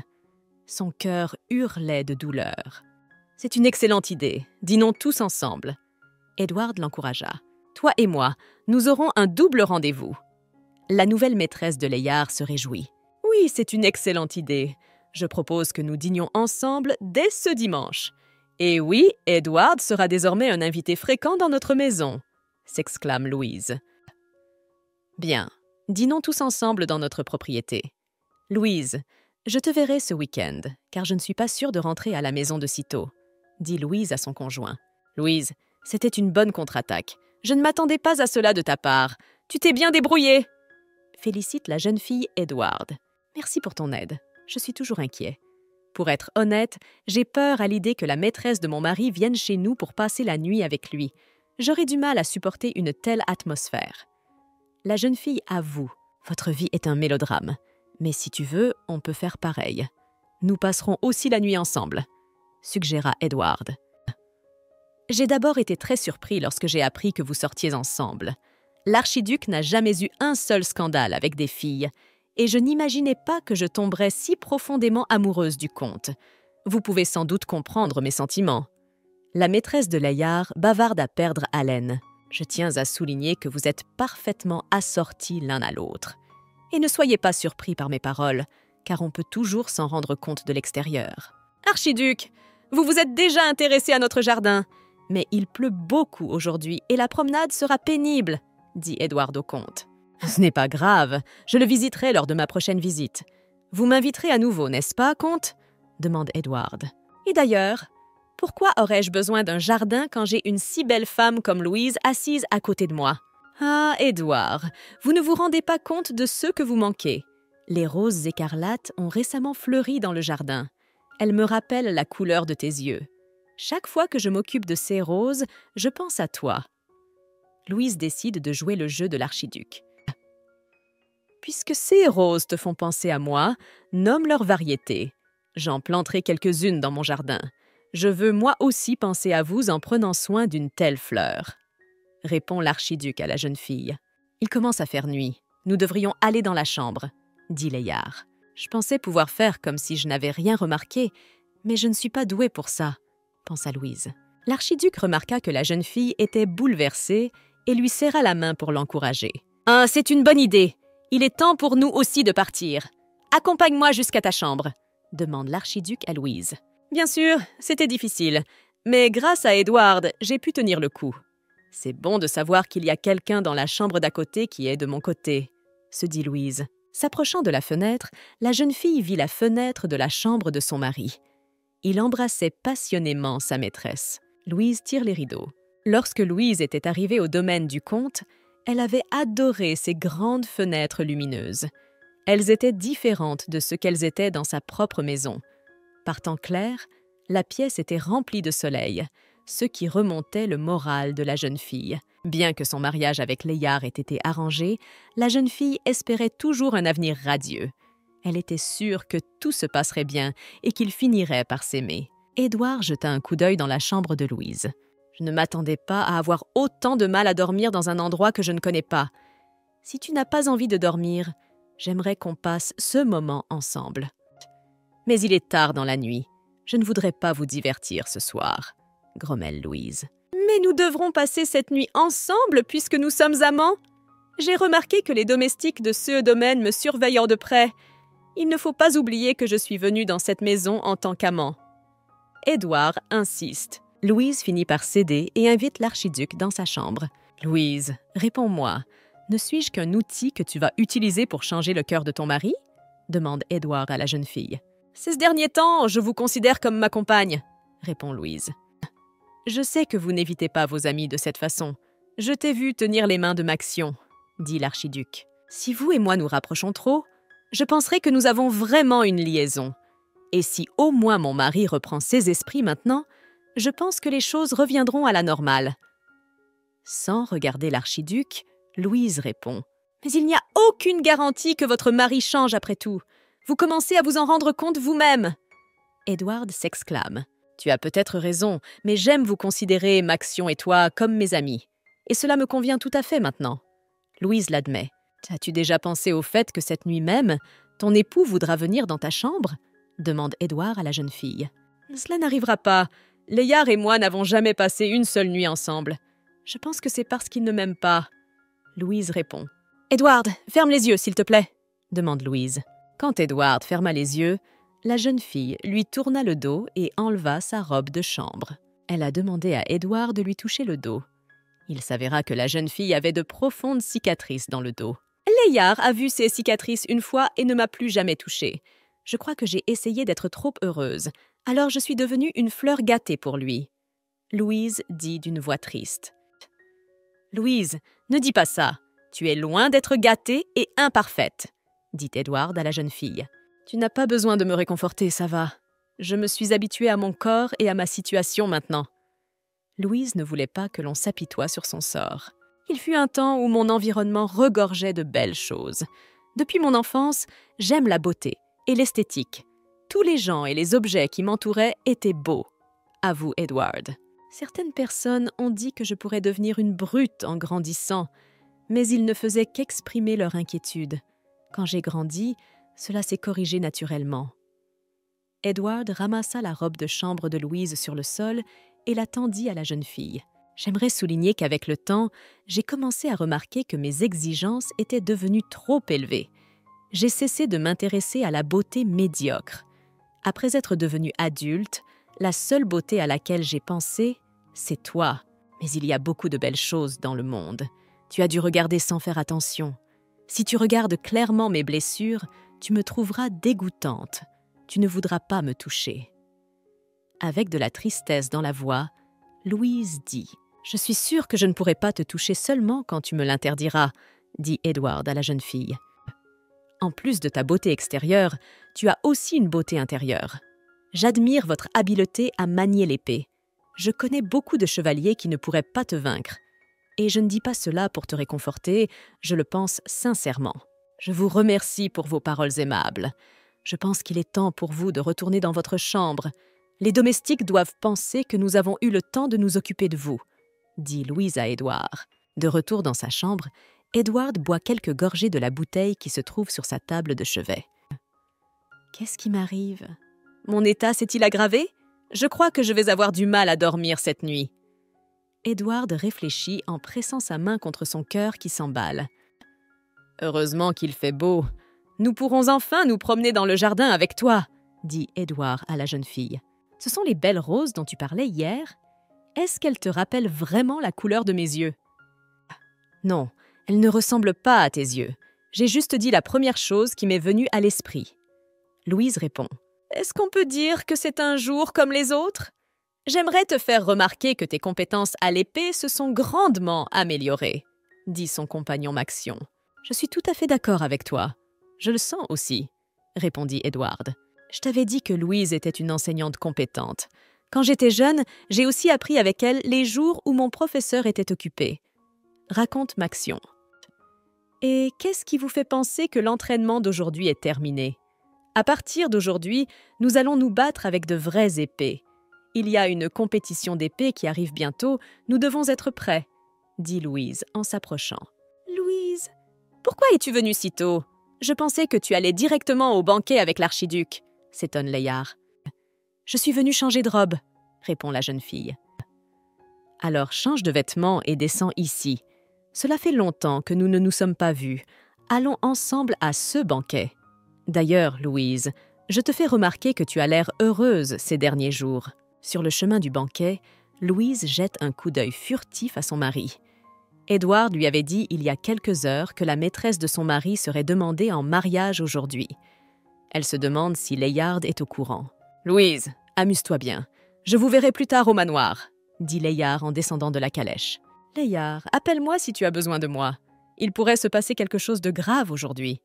Son cœur hurlait de douleur. C'est une excellente idée. Dînons tous ensemble. Edward l'encouragea. Toi et moi, nous aurons un double rendez-vous. La nouvelle maîtresse de Layard se réjouit. Oui, c'est une excellente idée. Je propose que nous dînions ensemble dès ce dimanche. Et oui, Edward sera désormais un invité fréquent dans notre maison, s'exclame Louise. Bien, dînons tous ensemble dans notre propriété. Louise, je te verrai ce week-end, car je ne suis pas sûre de rentrer à la maison de sitôt, dit Louise à son conjoint. Louise, c'était une bonne contre-attaque. Je ne m'attendais pas à cela de ta part. Tu t'es bien débrouillée. Félicite la jeune fille Edward. Merci pour ton aide. Je suis toujours inquiet. Pour être honnête, j'ai peur à l'idée que la maîtresse de mon mari vienne chez nous pour passer la nuit avec lui. J'aurais du mal à supporter une telle atmosphère. La jeune fille avoue. Votre vie est un mélodrame. Mais si tu veux, on peut faire pareil. Nous passerons aussi la nuit ensemble, suggéra Edward. J'ai d'abord été très surpris lorsque j'ai appris que vous sortiez ensemble. L'archiduc n'a jamais eu un seul scandale avec des filles, et je n'imaginais pas que je tomberais si profondément amoureuse du comte. Vous pouvez sans doute comprendre mes sentiments. La maîtresse de Layard bavarde à perdre haleine. Je tiens à souligner que vous êtes parfaitement assortis l'un à l'autre. Et ne soyez pas surpris par mes paroles, car on peut toujours s'en rendre compte de l'extérieur. Archiduc, vous vous êtes déjà intéressé à notre jardin, mais il pleut beaucoup aujourd'hui et la promenade sera pénible, dit Edward au comte. Ce n'est pas grave, je le visiterai lors de ma prochaine visite. Vous m'inviterez à nouveau, n'est-ce pas, comte? Demande Edward. Et d'ailleurs, pourquoi aurais-je besoin d'un jardin quand j'ai une si belle femme comme Louise assise à côté de moi? Ah, Edward, vous ne vous rendez pas compte de ce que vous manquez. Les roses écarlates ont récemment fleuri dans le jardin. Elles me rappellent la couleur de tes yeux. Chaque fois que je m'occupe de ces roses, je pense à toi. Louise décide de jouer le jeu de l'archiduc. Puisque ces roses te font penser à moi, nomme leur variété. J'en planterai quelques-unes dans mon jardin. Je veux moi aussi penser à vous en prenant soin d'une telle fleur. répond l'archiduc à la jeune fille. « Il commence à faire nuit. Nous devrions aller dans la chambre, dit Layard. Je pensais pouvoir faire comme si je n'avais rien remarqué, mais je ne suis pas douée pour ça, pensa Louise. L'archiduc remarqua que la jeune fille était bouleversée et lui serra la main pour l'encourager. « Ah, c'est une bonne idée. Il est temps pour nous aussi de partir. Accompagne-moi jusqu'à ta chambre, demande l'archiduc à Louise. Bien sûr, c'était difficile, mais grâce à Edward, j'ai pu tenir le coup. C'est bon de savoir qu'il y a quelqu'un dans la chambre d'à côté qui est de mon côté, se dit Louise. S'approchant de la fenêtre, la jeune fille vit la fenêtre de la chambre de son mari. Il embrassait passionnément sa maîtresse. Louise tire les rideaux. Lorsque Louise était arrivée au domaine du comte, elle avait adoré ces grandes fenêtres lumineuses. Elles étaient différentes de ce qu'elles étaient dans sa propre maison. Par temps clair, la pièce était remplie de soleil, ce qui remontait le moral de la jeune fille. Bien que son mariage avec Layard ait été arrangé, la jeune fille espérait toujours un avenir radieux. Elle était sûre que tout se passerait bien et qu'ils finiraient par s'aimer. Édouard jeta un coup d'œil dans la chambre de Louise. « Je ne m'attendais pas à avoir autant de mal à dormir dans un endroit que je ne connais pas. Si tu n'as pas envie de dormir, j'aimerais qu'on passe ce moment ensemble. Mais il est tard dans la nuit. Je ne voudrais pas vous divertir ce soir, » grommelle Louise. « Mais nous devrons passer cette nuit ensemble puisque nous sommes amants. J'ai remarqué que les domestiques de ce domaine me surveillent de près. Il ne faut pas oublier que je suis venue dans cette maison en tant qu'amant. » Édouard insiste. Louise finit par céder et invite l'archiduc dans sa chambre. « Louise, réponds-moi, ne suis-je qu'un outil que tu vas utiliser pour changer le cœur de ton mari ?» demande Édouard à la jeune fille. « Ces derniers temps, je vous considère comme ma compagne, » répond Louise. « Je sais que vous n'évitez pas vos amis de cette façon. Je t'ai vu tenir les mains de Maxion, » dit l'archiduc. « Si vous et moi nous rapprochons trop, je penserai que nous avons vraiment une liaison. Et si au moins mon mari reprend ses esprits maintenant, je pense que les choses reviendront à la normale. » Sans regarder l'archiduc, Louise répond. « Mais il n'y a aucune garantie que votre mari change après tout. Vous commencez à vous en rendre compte vous-même. » Edward s'exclame. « Tu as peut-être raison, mais j'aime vous considérer, Maxion et toi, comme mes amis. Et cela me convient tout à fait maintenant. » Louise l'admet. « As-tu déjà pensé au fait que cette nuit même, ton époux voudra venir dans ta chambre ?» demande Édouard à la jeune fille. « Cela n'arrivera pas. Layard et moi n'avons jamais passé une seule nuit ensemble. Je pense que c'est parce qu'il ne m'aime pas. » Louise répond. « Édouard, ferme les yeux, s'il te plaît, » demande Louise. Quand Édouard ferma les yeux, la jeune fille lui tourna le dos et enleva sa robe de chambre. Elle a demandé à Édouard de lui toucher le dos. Il s'avéra que la jeune fille avait de profondes cicatrices dans le dos. Layard a vu ces cicatrices une fois et ne m'a plus jamais touchée. Je crois que j'ai essayé d'être trop heureuse, alors je suis devenue une fleur gâtée pour lui. » Louise dit d'une voix triste. « Louise, ne dis pas ça. Tu es loin d'être gâtée et imparfaite, » dit Édouard à la jeune fille. « Tu n'as pas besoin de me réconforter, ça va. Je me suis habituée à mon corps et à ma situation maintenant. » Louise ne voulait pas que l'on s'apitoie sur son sort. Il fut un temps où mon environnement regorgeait de belles choses. Depuis mon enfance, j'aime la beauté et l'esthétique. Tous les gens et les objets qui m'entouraient étaient beaux, avoue Edward. Certaines personnes ont dit que je pourrais devenir une brute en grandissant, mais ils ne faisaient qu'exprimer leur inquiétude. Quand j'ai grandi, cela s'est corrigé naturellement. Edward ramassa la robe de chambre de Louise sur le sol et la tendit à la jeune fille. J'aimerais souligner qu'avec le temps, j'ai commencé à remarquer que mes exigences étaient devenues trop élevées. J'ai cessé de m'intéresser à la beauté médiocre. Après être devenue adulte, la seule beauté à laquelle j'ai pensé, c'est toi. Mais il y a beaucoup de belles choses dans le monde. Tu as dû regarder sans faire attention. Si tu regardes clairement mes blessures, tu me trouveras dégoûtante. Tu ne voudras pas me toucher. » Avec de la tristesse dans la voix, Louise dit. « Je suis sûre que je ne pourrai pas te toucher seulement quand tu me l'interdiras, » dit Edward à la jeune fille. « En plus de ta beauté extérieure, tu as aussi une beauté intérieure. J'admire votre habileté à manier l'épée. Je connais beaucoup de chevaliers qui ne pourraient pas te vaincre. Et je ne dis pas cela pour te réconforter, je le pense sincèrement. Je vous remercie pour vos paroles aimables. Je pense qu'il est temps pour vous de retourner dans votre chambre. Les domestiques doivent penser que nous avons eu le temps de nous occuper de vous. dit Louise à Édouard. De retour dans sa chambre, Édouard boit quelques gorgées de la bouteille qui se trouve sur sa table de chevet. « Qu'est-ce qui m'arrive? Mon état s'est-il aggravé? Je crois que je vais avoir du mal à dormir cette nuit. » Édouard réfléchit en pressant sa main contre son cœur qui s'emballe. « Heureusement qu'il fait beau. Nous pourrons enfin nous promener dans le jardin avec toi, » dit Édouard à la jeune fille. « Ce sont les belles roses dont tu parlais hier? Est-ce qu'elles te rappellent vraiment la couleur de mes yeux? » « Non, elles ne ressemblent pas à tes yeux. J'ai juste dit la première chose qui m'est venue à l'esprit. » Louise répond. « Est-ce qu'on peut dire que c'est un jour comme les autres? J'aimerais te faire remarquer que tes compétences à l'épée se sont grandement améliorées, » dit son compagnon Maxion. « Je suis tout à fait d'accord avec toi. Je le sens aussi, » répondit Édouard. « Je t'avais dit que Louise était une enseignante compétente. Quand j'étais jeune, j'ai aussi appris avec elle les jours où mon professeur était occupé. » Raconte Maxion. « Et qu'est-ce qui vous fait penser que l'entraînement d'aujourd'hui est terminé? À partir d'aujourd'hui, nous allons nous battre avec de vraies épées. Il y a une compétition d'épées qui arrive bientôt, nous devons être prêts, » dit Louise en s'approchant. « Louise, pourquoi es-tu venue si tôt? Je pensais que tu allais directement au banquet avec l'archiduc, » s'étonne Layard. « Je suis venue changer de robe, » répond la jeune fille. « Alors change de vêtements et descends ici. Cela fait longtemps que nous ne nous sommes pas vus. Allons ensemble à ce banquet. D'ailleurs, Louise, je te fais remarquer que tu as l'air heureuse ces derniers jours. » Sur le chemin du banquet, Louise jette un coup d'œil furtif à son mari. Édouard lui avait dit il y a quelques heures que la maîtresse de son mari serait demandée en mariage aujourd'hui. Elle se demande si Layard est au courant. « Louise, amuse-toi bien. Je vous verrai plus tard au manoir, » dit Layard en descendant de la calèche. « Layard, appelle-moi si tu as besoin de moi. Il pourrait se passer quelque chose de grave aujourd'hui. »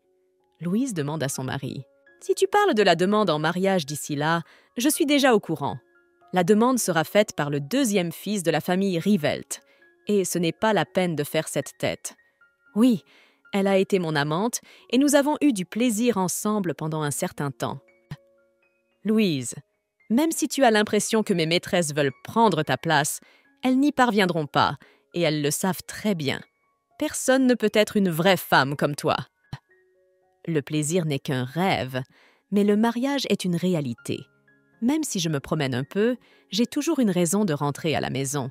Louise demande à son mari. « Si tu parles de la demande en mariage d'ici là, je suis déjà au courant. La demande sera faite par le deuxième fils de la famille Rivelt, et ce n'est pas la peine de faire cette tête. Oui, elle a été mon amante, et nous avons eu du plaisir ensemble pendant un certain temps. Louise, même si tu as l'impression que mes maîtresses veulent prendre ta place, elles n'y parviendront pas, et elles le savent très bien. Personne ne peut être une vraie femme comme toi. Le plaisir n'est qu'un rêve, mais le mariage est une réalité. Même si je me promène un peu, j'ai toujours une raison de rentrer à la maison.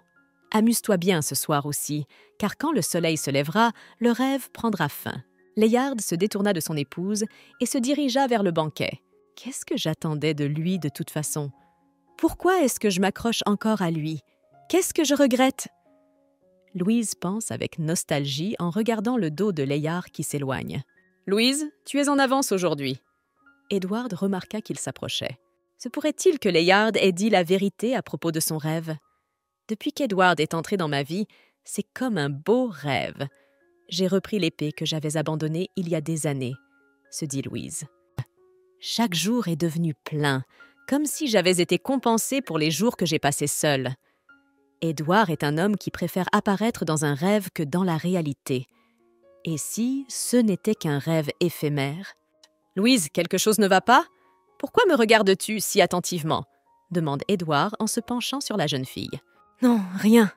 Amuse-toi bien ce soir aussi, car quand le soleil se lèvera, le rêve prendra fin. » Layard se détourna de son épouse et se dirigea vers le banquet. Qu'est-ce que j'attendais de lui de toute façon? Pourquoi est-ce que je m'accroche encore à lui? Qu'est-ce que je regrette? Louise pense avec nostalgie en regardant le dos de Layard qui s'éloigne. « Louise, tu es en avance aujourd'hui. » Édouard remarqua qu'il s'approchait. Se pourrait-il que Layard ait dit la vérité à propos de son rêve? Depuis qu'Édouard est entré dans ma vie, c'est comme un beau rêve. J'ai repris l'épée que j'avais abandonnée il y a des années, se dit Louise. Chaque jour est devenu plein, comme si j'avais été compensée pour les jours que j'ai passés seule. Édouard est un homme qui préfère apparaître dans un rêve que dans la réalité. Et si ce n'était qu'un rêve éphémère? « Louise, quelque chose ne va pas? Pourquoi me regardes-tu si attentivement ?» demande Édouard en se penchant sur la jeune fille. « Non, rien. »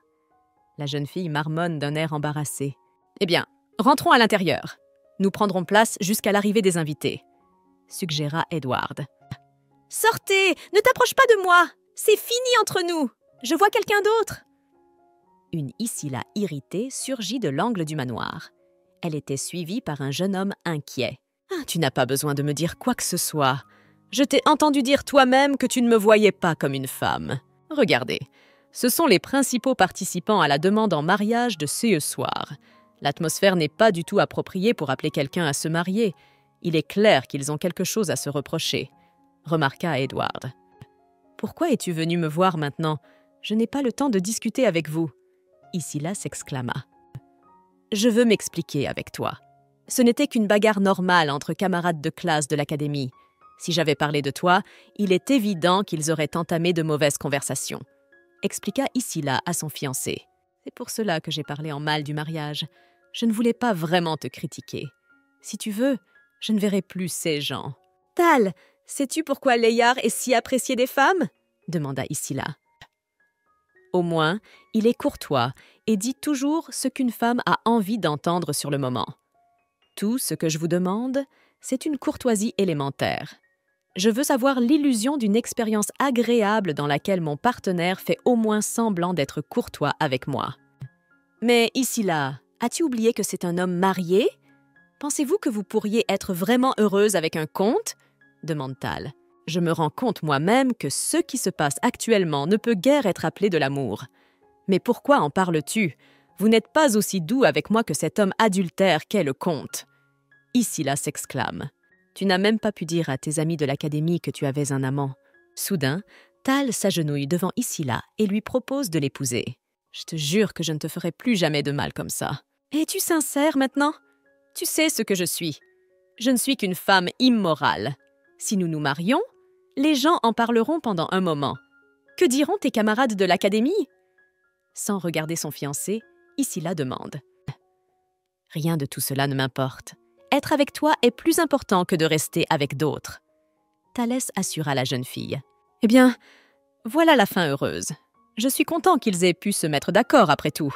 La jeune fille marmonne d'un air embarrassé. « Eh bien, rentrons à l'intérieur. Nous prendrons place jusqu'à l'arrivée des invités, » suggéra Édouard. « Sortez! Ne t'approche pas de moi! C'est fini entre nous! Je vois quelqu'un d'autre !» Une Isilla irritée surgit de l'angle du manoir. Elle était suivie par un jeune homme inquiet. « Tu n'as pas besoin de me dire quoi que ce soit. Je t'ai entendu dire toi-même que tu ne me voyais pas comme une femme. Regardez, ce sont les principaux participants à la demande en mariage de ce soir. L'atmosphère n'est pas du tout appropriée pour appeler quelqu'un à se marier. Il est clair qu'ils ont quelque chose à se reprocher, » remarqua Édouard. « Pourquoi es-tu venu me voir maintenant? Je n'ai pas le temps de discuter avec vous. » Isilla s'exclama. « Je veux m'expliquer avec toi. Ce n'était qu'une bagarre normale entre camarades de classe de l'académie. Si j'avais parlé de toi, il est évident qu'ils auraient entamé de mauvaises conversations, » expliqua Isilla à son fiancé. « C'est pour cela que j'ai parlé en mal du mariage. Je ne voulais pas vraiment te critiquer. Si tu veux, je ne verrai plus ces gens. »« Tal, sais-tu pourquoi Layard est si apprécié des femmes ?» demanda Isilla. « Au moins, il est courtois et dit toujours ce qu'une femme a envie d'entendre sur le moment. Tout ce que je vous demande, c'est une courtoisie élémentaire. Je veux avoir l'illusion d'une expérience agréable dans laquelle mon partenaire fait au moins semblant d'être courtois avec moi. Mais ici là, as-tu oublié que c'est un homme marié? Pensez-vous que vous pourriez être vraiment heureuse avec un comte? Demande Tal. Je me rends compte moi-même que ce qui se passe actuellement ne peut guère être appelé de l'amour. Mais pourquoi en parles-tu? Vous n'êtes pas aussi doux avec moi que cet homme adultère qu'est le comte. Ici là s'exclame. Tu n'as même pas pu dire à tes amis de l'académie que tu avais un amant. Soudain, Tal s'agenouille devant Ici là et lui propose de l'épouser. Je te jure que je ne te ferai plus jamais de mal comme ça. Es-tu sincère maintenant? Tu sais ce que je suis. Je ne suis qu'une femme immorale. Si nous nous marions, les gens en parleront pendant un moment. Que diront tes camarades de l'académie? Sans regarder son fiancé, Ici là demande. Rien de tout cela ne m'importe. Être avec toi est plus important que de rester avec d'autres. Thalès assura la jeune fille. Eh bien, voilà la fin heureuse. Je suis content qu'ils aient pu se mettre d'accord après tout,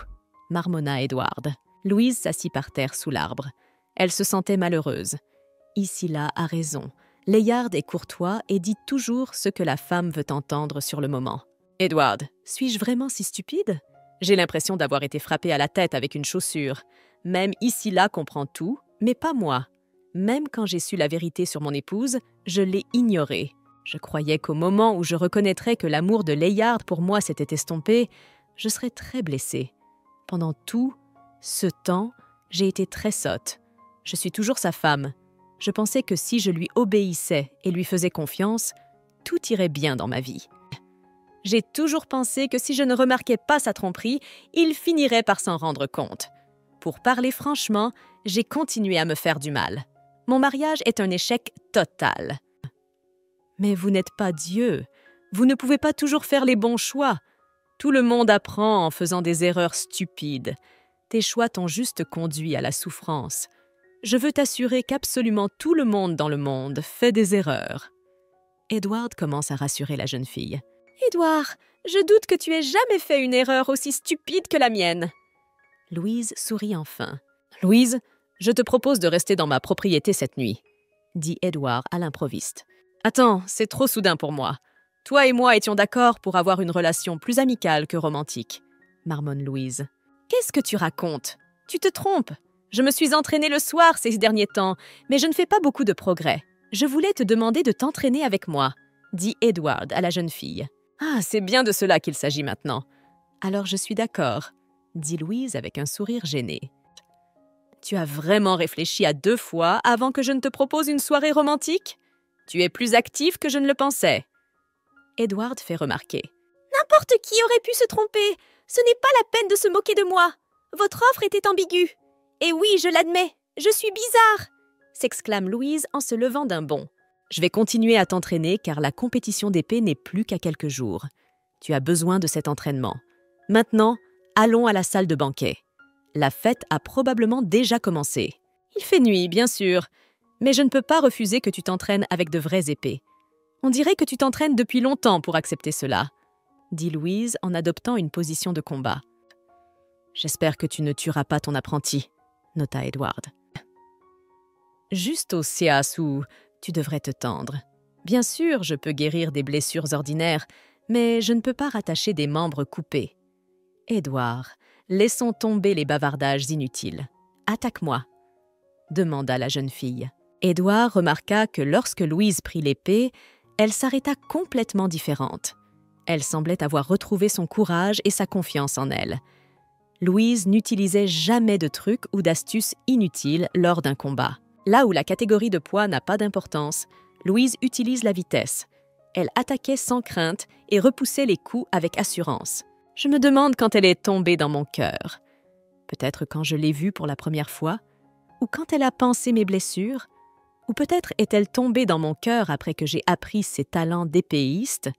marmonna Edward. Louise s'assit par terre sous l'arbre. Elle se sentait malheureuse. Ici là a raison. Layard est courtois et dit toujours ce que la femme veut entendre sur le moment. Edward, suis-je vraiment si stupide? J'ai l'impression d'avoir été frappée à la tête avec une chaussure. Même Ici là comprend tout, mais pas moi. Même quand j'ai su la vérité sur mon épouse, je l'ai ignorée. Je croyais qu'au moment où je reconnaîtrais que l'amour de Layard pour moi s'était estompé, je serais très blessée. Pendant tout ce temps, j'ai été très sotte. Je suis toujours sa femme. Je pensais que si je lui obéissais et lui faisais confiance, tout irait bien dans ma vie. J'ai toujours pensé que si je ne remarquais pas sa tromperie, il finirait par s'en rendre compte. Pour parler franchement, j'ai continué à me faire du mal. Mon mariage est un échec total. Mais vous n'êtes pas Dieu. Vous ne pouvez pas toujours faire les bons choix. Tout le monde apprend en faisant des erreurs stupides. Tes choix t'ont juste conduit à la souffrance. Je veux t'assurer qu'absolument tout le monde dans le monde fait des erreurs. Edward commence à rassurer la jeune fille. Edward, je doute que tu aies jamais fait une erreur aussi stupide que la mienne. Louise sourit enfin. Louise, je te propose de rester dans ma propriété cette nuit, dit Edward à l'improviste. Attends, c'est trop soudain pour moi. Toi et moi étions d'accord pour avoir une relation plus amicale que romantique, marmonne Louise. Qu'est-ce que tu racontes? Tu te trompes. Je me suis entraînée le soir ces derniers temps, mais je ne fais pas beaucoup de progrès. Je voulais te demander de t'entraîner avec moi, dit Edward à la jeune fille. Ah, c'est bien de cela qu'il s'agit maintenant. Alors je suis d'accord, dit Louise avec un sourire gêné. Tu as vraiment réfléchi à 2 fois avant que je ne te propose une soirée romantique? Tu es plus actif que je ne le pensais. Edward fait remarquer. N'importe qui aurait pu se tromper. Ce n'est pas la peine de se moquer de moi. Votre offre était ambiguë. Et oui, je l'admets, je suis bizarre, s'exclame Louise en se levant d'un bond. Je vais continuer à t'entraîner car la compétition d'épée n'est plus qu'à quelques jours. Tu as besoin de cet entraînement. Maintenant, allons à la salle de banquet. La fête a probablement déjà commencé. Il fait nuit, bien sûr, mais je ne peux pas refuser que tu t'entraînes avec de vraies épées. On dirait que tu t'entraînes depuis longtemps pour accepter cela, dit Louise en adoptant une position de combat. J'espère que tu ne tueras pas ton apprenti, nota Edward. Juste au sias où tu devrais te tendre. Bien sûr, je peux guérir des blessures ordinaires, mais je ne peux pas rattacher des membres coupés. Edward, laissons tomber les bavardages inutiles. Attaque-moi, demanda la jeune fille. Edward remarqua que lorsque Louise prit l'épée, elle s'arrêta complètement différente. Elle semblait avoir retrouvé son courage et sa confiance en elle. Louise n'utilisait jamais de trucs ou d'astuces inutiles lors d'un combat. Là où la catégorie de poids n'a pas d'importance, Louise utilise la vitesse. Elle attaquait sans crainte et repoussait les coups avec assurance. Je me demande quand elle est tombée dans mon cœur. Peut-être quand je l'ai vue pour la première fois, ou quand elle a pansé mes blessures, ou peut-être est-elle tombée dans mon cœur après que j'ai appris ses talents d'épéiste,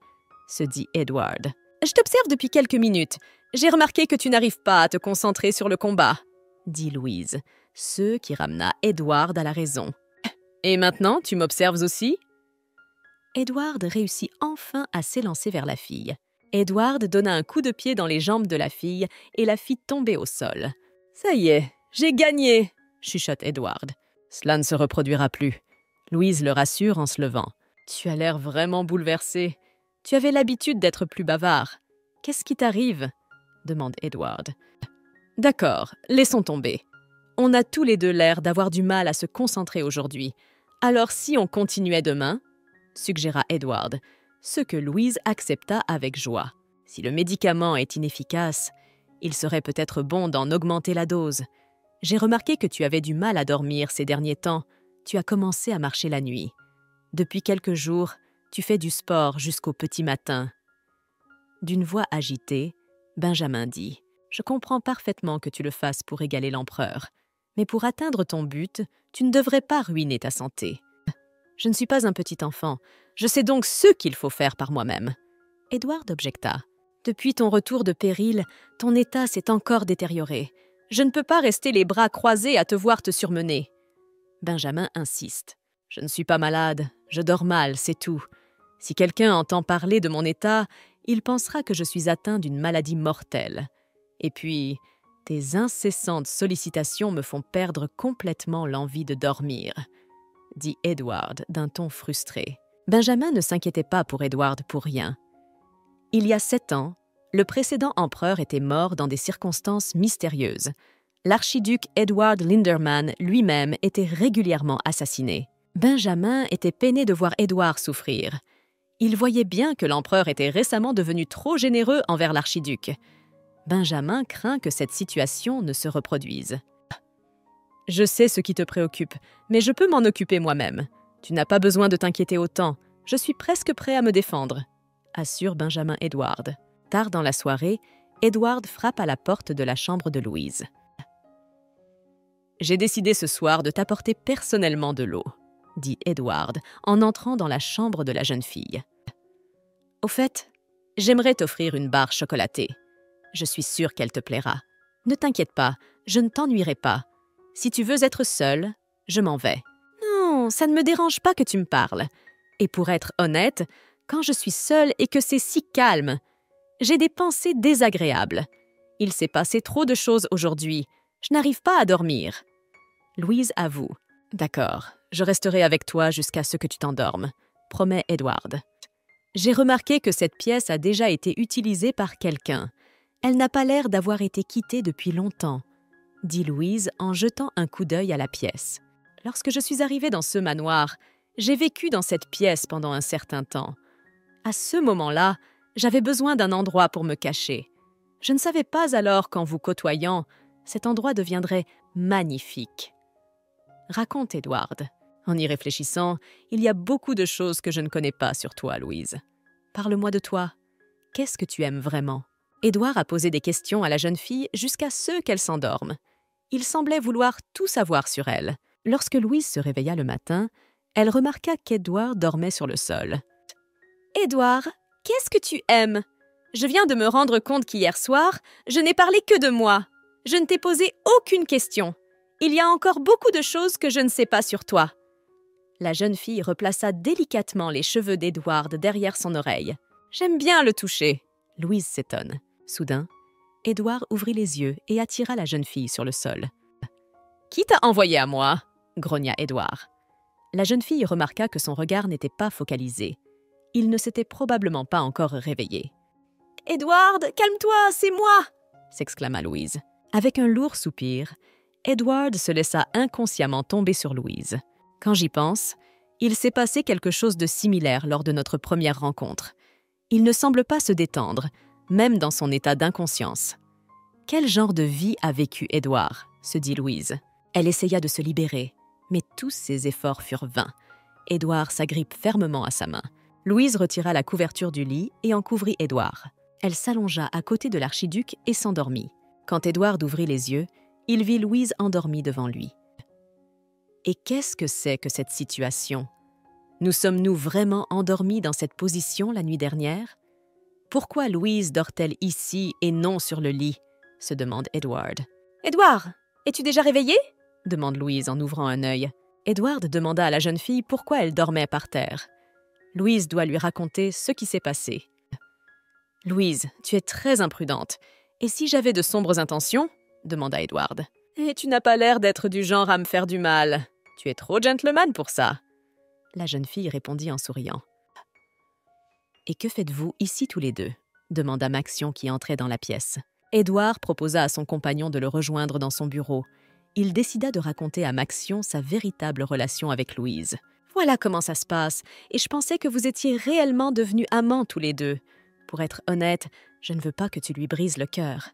se dit Edward. Je t'observe depuis quelques minutes. J'ai remarqué que tu n'arrives pas à te concentrer sur le combat, dit Louise, ce qui ramena Edward à la raison. Et maintenant, tu m'observes aussi? Edward réussit enfin à s'élancer vers la fille. Edward donna un coup de pied dans les jambes de la fille et la fit tomber au sol. « Ça y est, j'ai gagné !» chuchote Edward. « Cela ne se reproduira plus. » Louise le rassure en se levant. « Tu as l'air vraiment bouleversé. Tu avais l'habitude d'être plus bavard. Qu'est-ce qui t'arrive ?» demande Edward. « D'accord, laissons tomber. On a tous les deux l'air d'avoir du mal à se concentrer aujourd'hui. Alors si on continuait demain ?» suggéra Edward, ce que Louise accepta avec joie. Si le médicament est inefficace, il serait peut-être bon d'en augmenter la dose. J'ai remarqué que tu avais du mal à dormir ces derniers temps. Tu as commencé à marcher la nuit. Depuis quelques jours, tu fais du sport jusqu'au petit matin. D'une voix agitée, Benjamin dit « Je comprends parfaitement que tu le fasses pour égaler l'empereur. Mais pour atteindre ton but, tu ne devrais pas ruiner ta santé. Je ne suis pas un petit enfant. Je sais donc ce qu'il faut faire par moi-même. » Edward objecta. « Depuis ton retour de péril, ton état s'est encore détérioré. Je ne peux pas rester les bras croisés à te voir te surmener. » Benjamin insiste. « Je ne suis pas malade, je dors mal, c'est tout. Si quelqu'un entend parler de mon état, il pensera que je suis atteint d'une maladie mortelle. Et puis, tes incessantes sollicitations me font perdre complètement l'envie de dormir. » dit Edward d'un ton frustré. Benjamin ne s'inquiétait pas pour Edward pour rien. Il y a 7 ans, le précédent empereur était mort dans des circonstances mystérieuses. L'archiduc Edward Linderman lui-même était régulièrement assassiné. Benjamin était peiné de voir Edward souffrir. Il voyait bien que l'empereur était récemment devenu trop généreux envers l'archiduc. Benjamin craint que cette situation ne se reproduise. « Je sais ce qui te préoccupe, mais je peux m'en occuper moi-même. Tu n'as pas besoin de t'inquiéter autant. Je suis presque prêt à me défendre, » assure Benjamin Edward. Tard dans la soirée, Edward frappe à la porte de la chambre de Louise. « J'ai décidé ce soir de t'apporter personnellement de l'eau, » dit Edward en entrant dans la chambre de la jeune fille. « Au fait, j'aimerais t'offrir une barre chocolatée. Je suis sûre qu'elle te plaira. Ne t'inquiète pas, je ne t'ennuierai pas. Si tu veux être seule, je m'en vais. » « Non, ça ne me dérange pas que tu me parles. Et pour être honnête, quand je suis seule et que c'est si calme, j'ai des pensées désagréables. Il s'est passé trop de choses aujourd'hui. Je n'arrive pas à dormir. » Louise avoue. « D'accord, je resterai avec toi jusqu'à ce que tu t'endormes, » promet Edward. « J'ai remarqué que cette pièce a déjà été utilisée par quelqu'un. Elle n'a pas l'air d'avoir été quittée depuis longtemps, » dit Louise en jetant un coup d'œil à la pièce. « Lorsque je suis arrivée dans ce manoir, j'ai vécu dans cette pièce pendant un certain temps. À ce moment-là, j'avais besoin d'un endroit pour me cacher. Je ne savais pas alors qu'en vous côtoyant, cet endroit deviendrait magnifique. » Raconte, Edward. En y réfléchissant, il y a beaucoup de choses que je ne connais pas sur toi, Louise. Parle-moi de toi. Qu'est-ce que tu aimes vraiment? Edward a posé des questions à la jeune fille jusqu'à ce qu'elle s'endorme. Il semblait vouloir tout savoir sur elle. Lorsque Louise se réveilla le matin, elle remarqua qu'Edward dormait sur le sol. « Edward, qu'est-ce que tu aimes? Je viens de me rendre compte qu'hier soir, je n'ai parlé que de moi. Je ne t'ai posé aucune question. Il y a encore beaucoup de choses que je ne sais pas sur toi. » La jeune fille replaça délicatement les cheveux d'Edward derrière son oreille. « J'aime bien le toucher. » Louise s'étonne. Soudain, Edward ouvrit les yeux et attira la jeune fille sur le sol. « Qui t'a envoyé à moi ?» grogna Edward. La jeune fille remarqua que son regard n'était pas focalisé. Il ne s'était probablement pas encore réveillé. « Edward, calme-toi, c'est moi !» s'exclama Louise. Avec un lourd soupir, Edward se laissa inconsciemment tomber sur Louise. Quand j'y pense, il s'est passé quelque chose de similaire lors de notre première rencontre. Il ne semble pas se détendre, même dans son état d'inconscience. « Quel genre de vie a vécu Edward ?» se dit Louise. Elle essaya de se libérer, mais tous ses efforts furent vains. Edward s'agrippe fermement à sa main. Louise retira la couverture du lit et en couvrit Edward. Elle s'allongea à côté de l'archiduc et s'endormit. Quand Edward ouvrit les yeux, il vit Louise endormie devant lui. Et qu'est-ce que c'est que cette situation? Nous sommes-nous vraiment endormis dans cette position la nuit dernière? Pourquoi Louise dort-elle ici et non sur le lit? Se demande Edward. « Edward, es-tu déjà réveillé ?» demande Louise en ouvrant un œil. Edward demanda à la jeune fille pourquoi elle dormait par terre. Louise doit lui raconter ce qui s'est passé. « Louise, tu es très imprudente. Et si j'avais de sombres intentions ?» demanda Edward. « Et tu n'as pas l'air d'être du genre à me faire du mal. Tu es trop gentleman pour ça. » La jeune fille répondit en souriant. « Et que faites-vous ici tous les deux ?» demanda Maxion qui entrait dans la pièce. Édouard proposa à son compagnon de le rejoindre dans son bureau. Il décida de raconter à Maxion sa véritable relation avec Louise. « Voilà comment ça se passe, et je pensais que vous étiez réellement devenus amants tous les deux. Pour être honnête, je ne veux pas que tu lui brises le cœur. »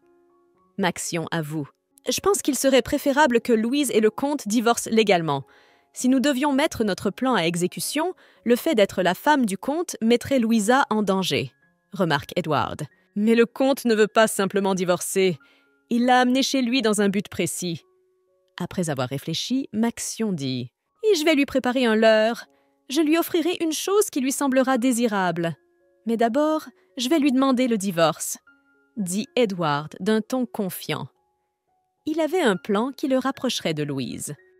Maxion avoue. « Je pense qu'il serait préférable que Louise et le comte divorcent légalement. Si nous devions mettre notre plan à exécution, le fait d'être la femme du comte mettrait Louisa en danger, » remarque Edward. « Mais le comte ne veut pas simplement divorcer. Il l'a amenée chez lui dans un but précis. » Après avoir réfléchi, Maxion dit « Et je vais lui préparer un leurre. Je lui offrirai une chose qui lui semblera désirable. Mais d'abord, je vais lui demander le divorce. » dit Edward d'un ton confiant. Il avait un plan qui le rapprocherait de Louise.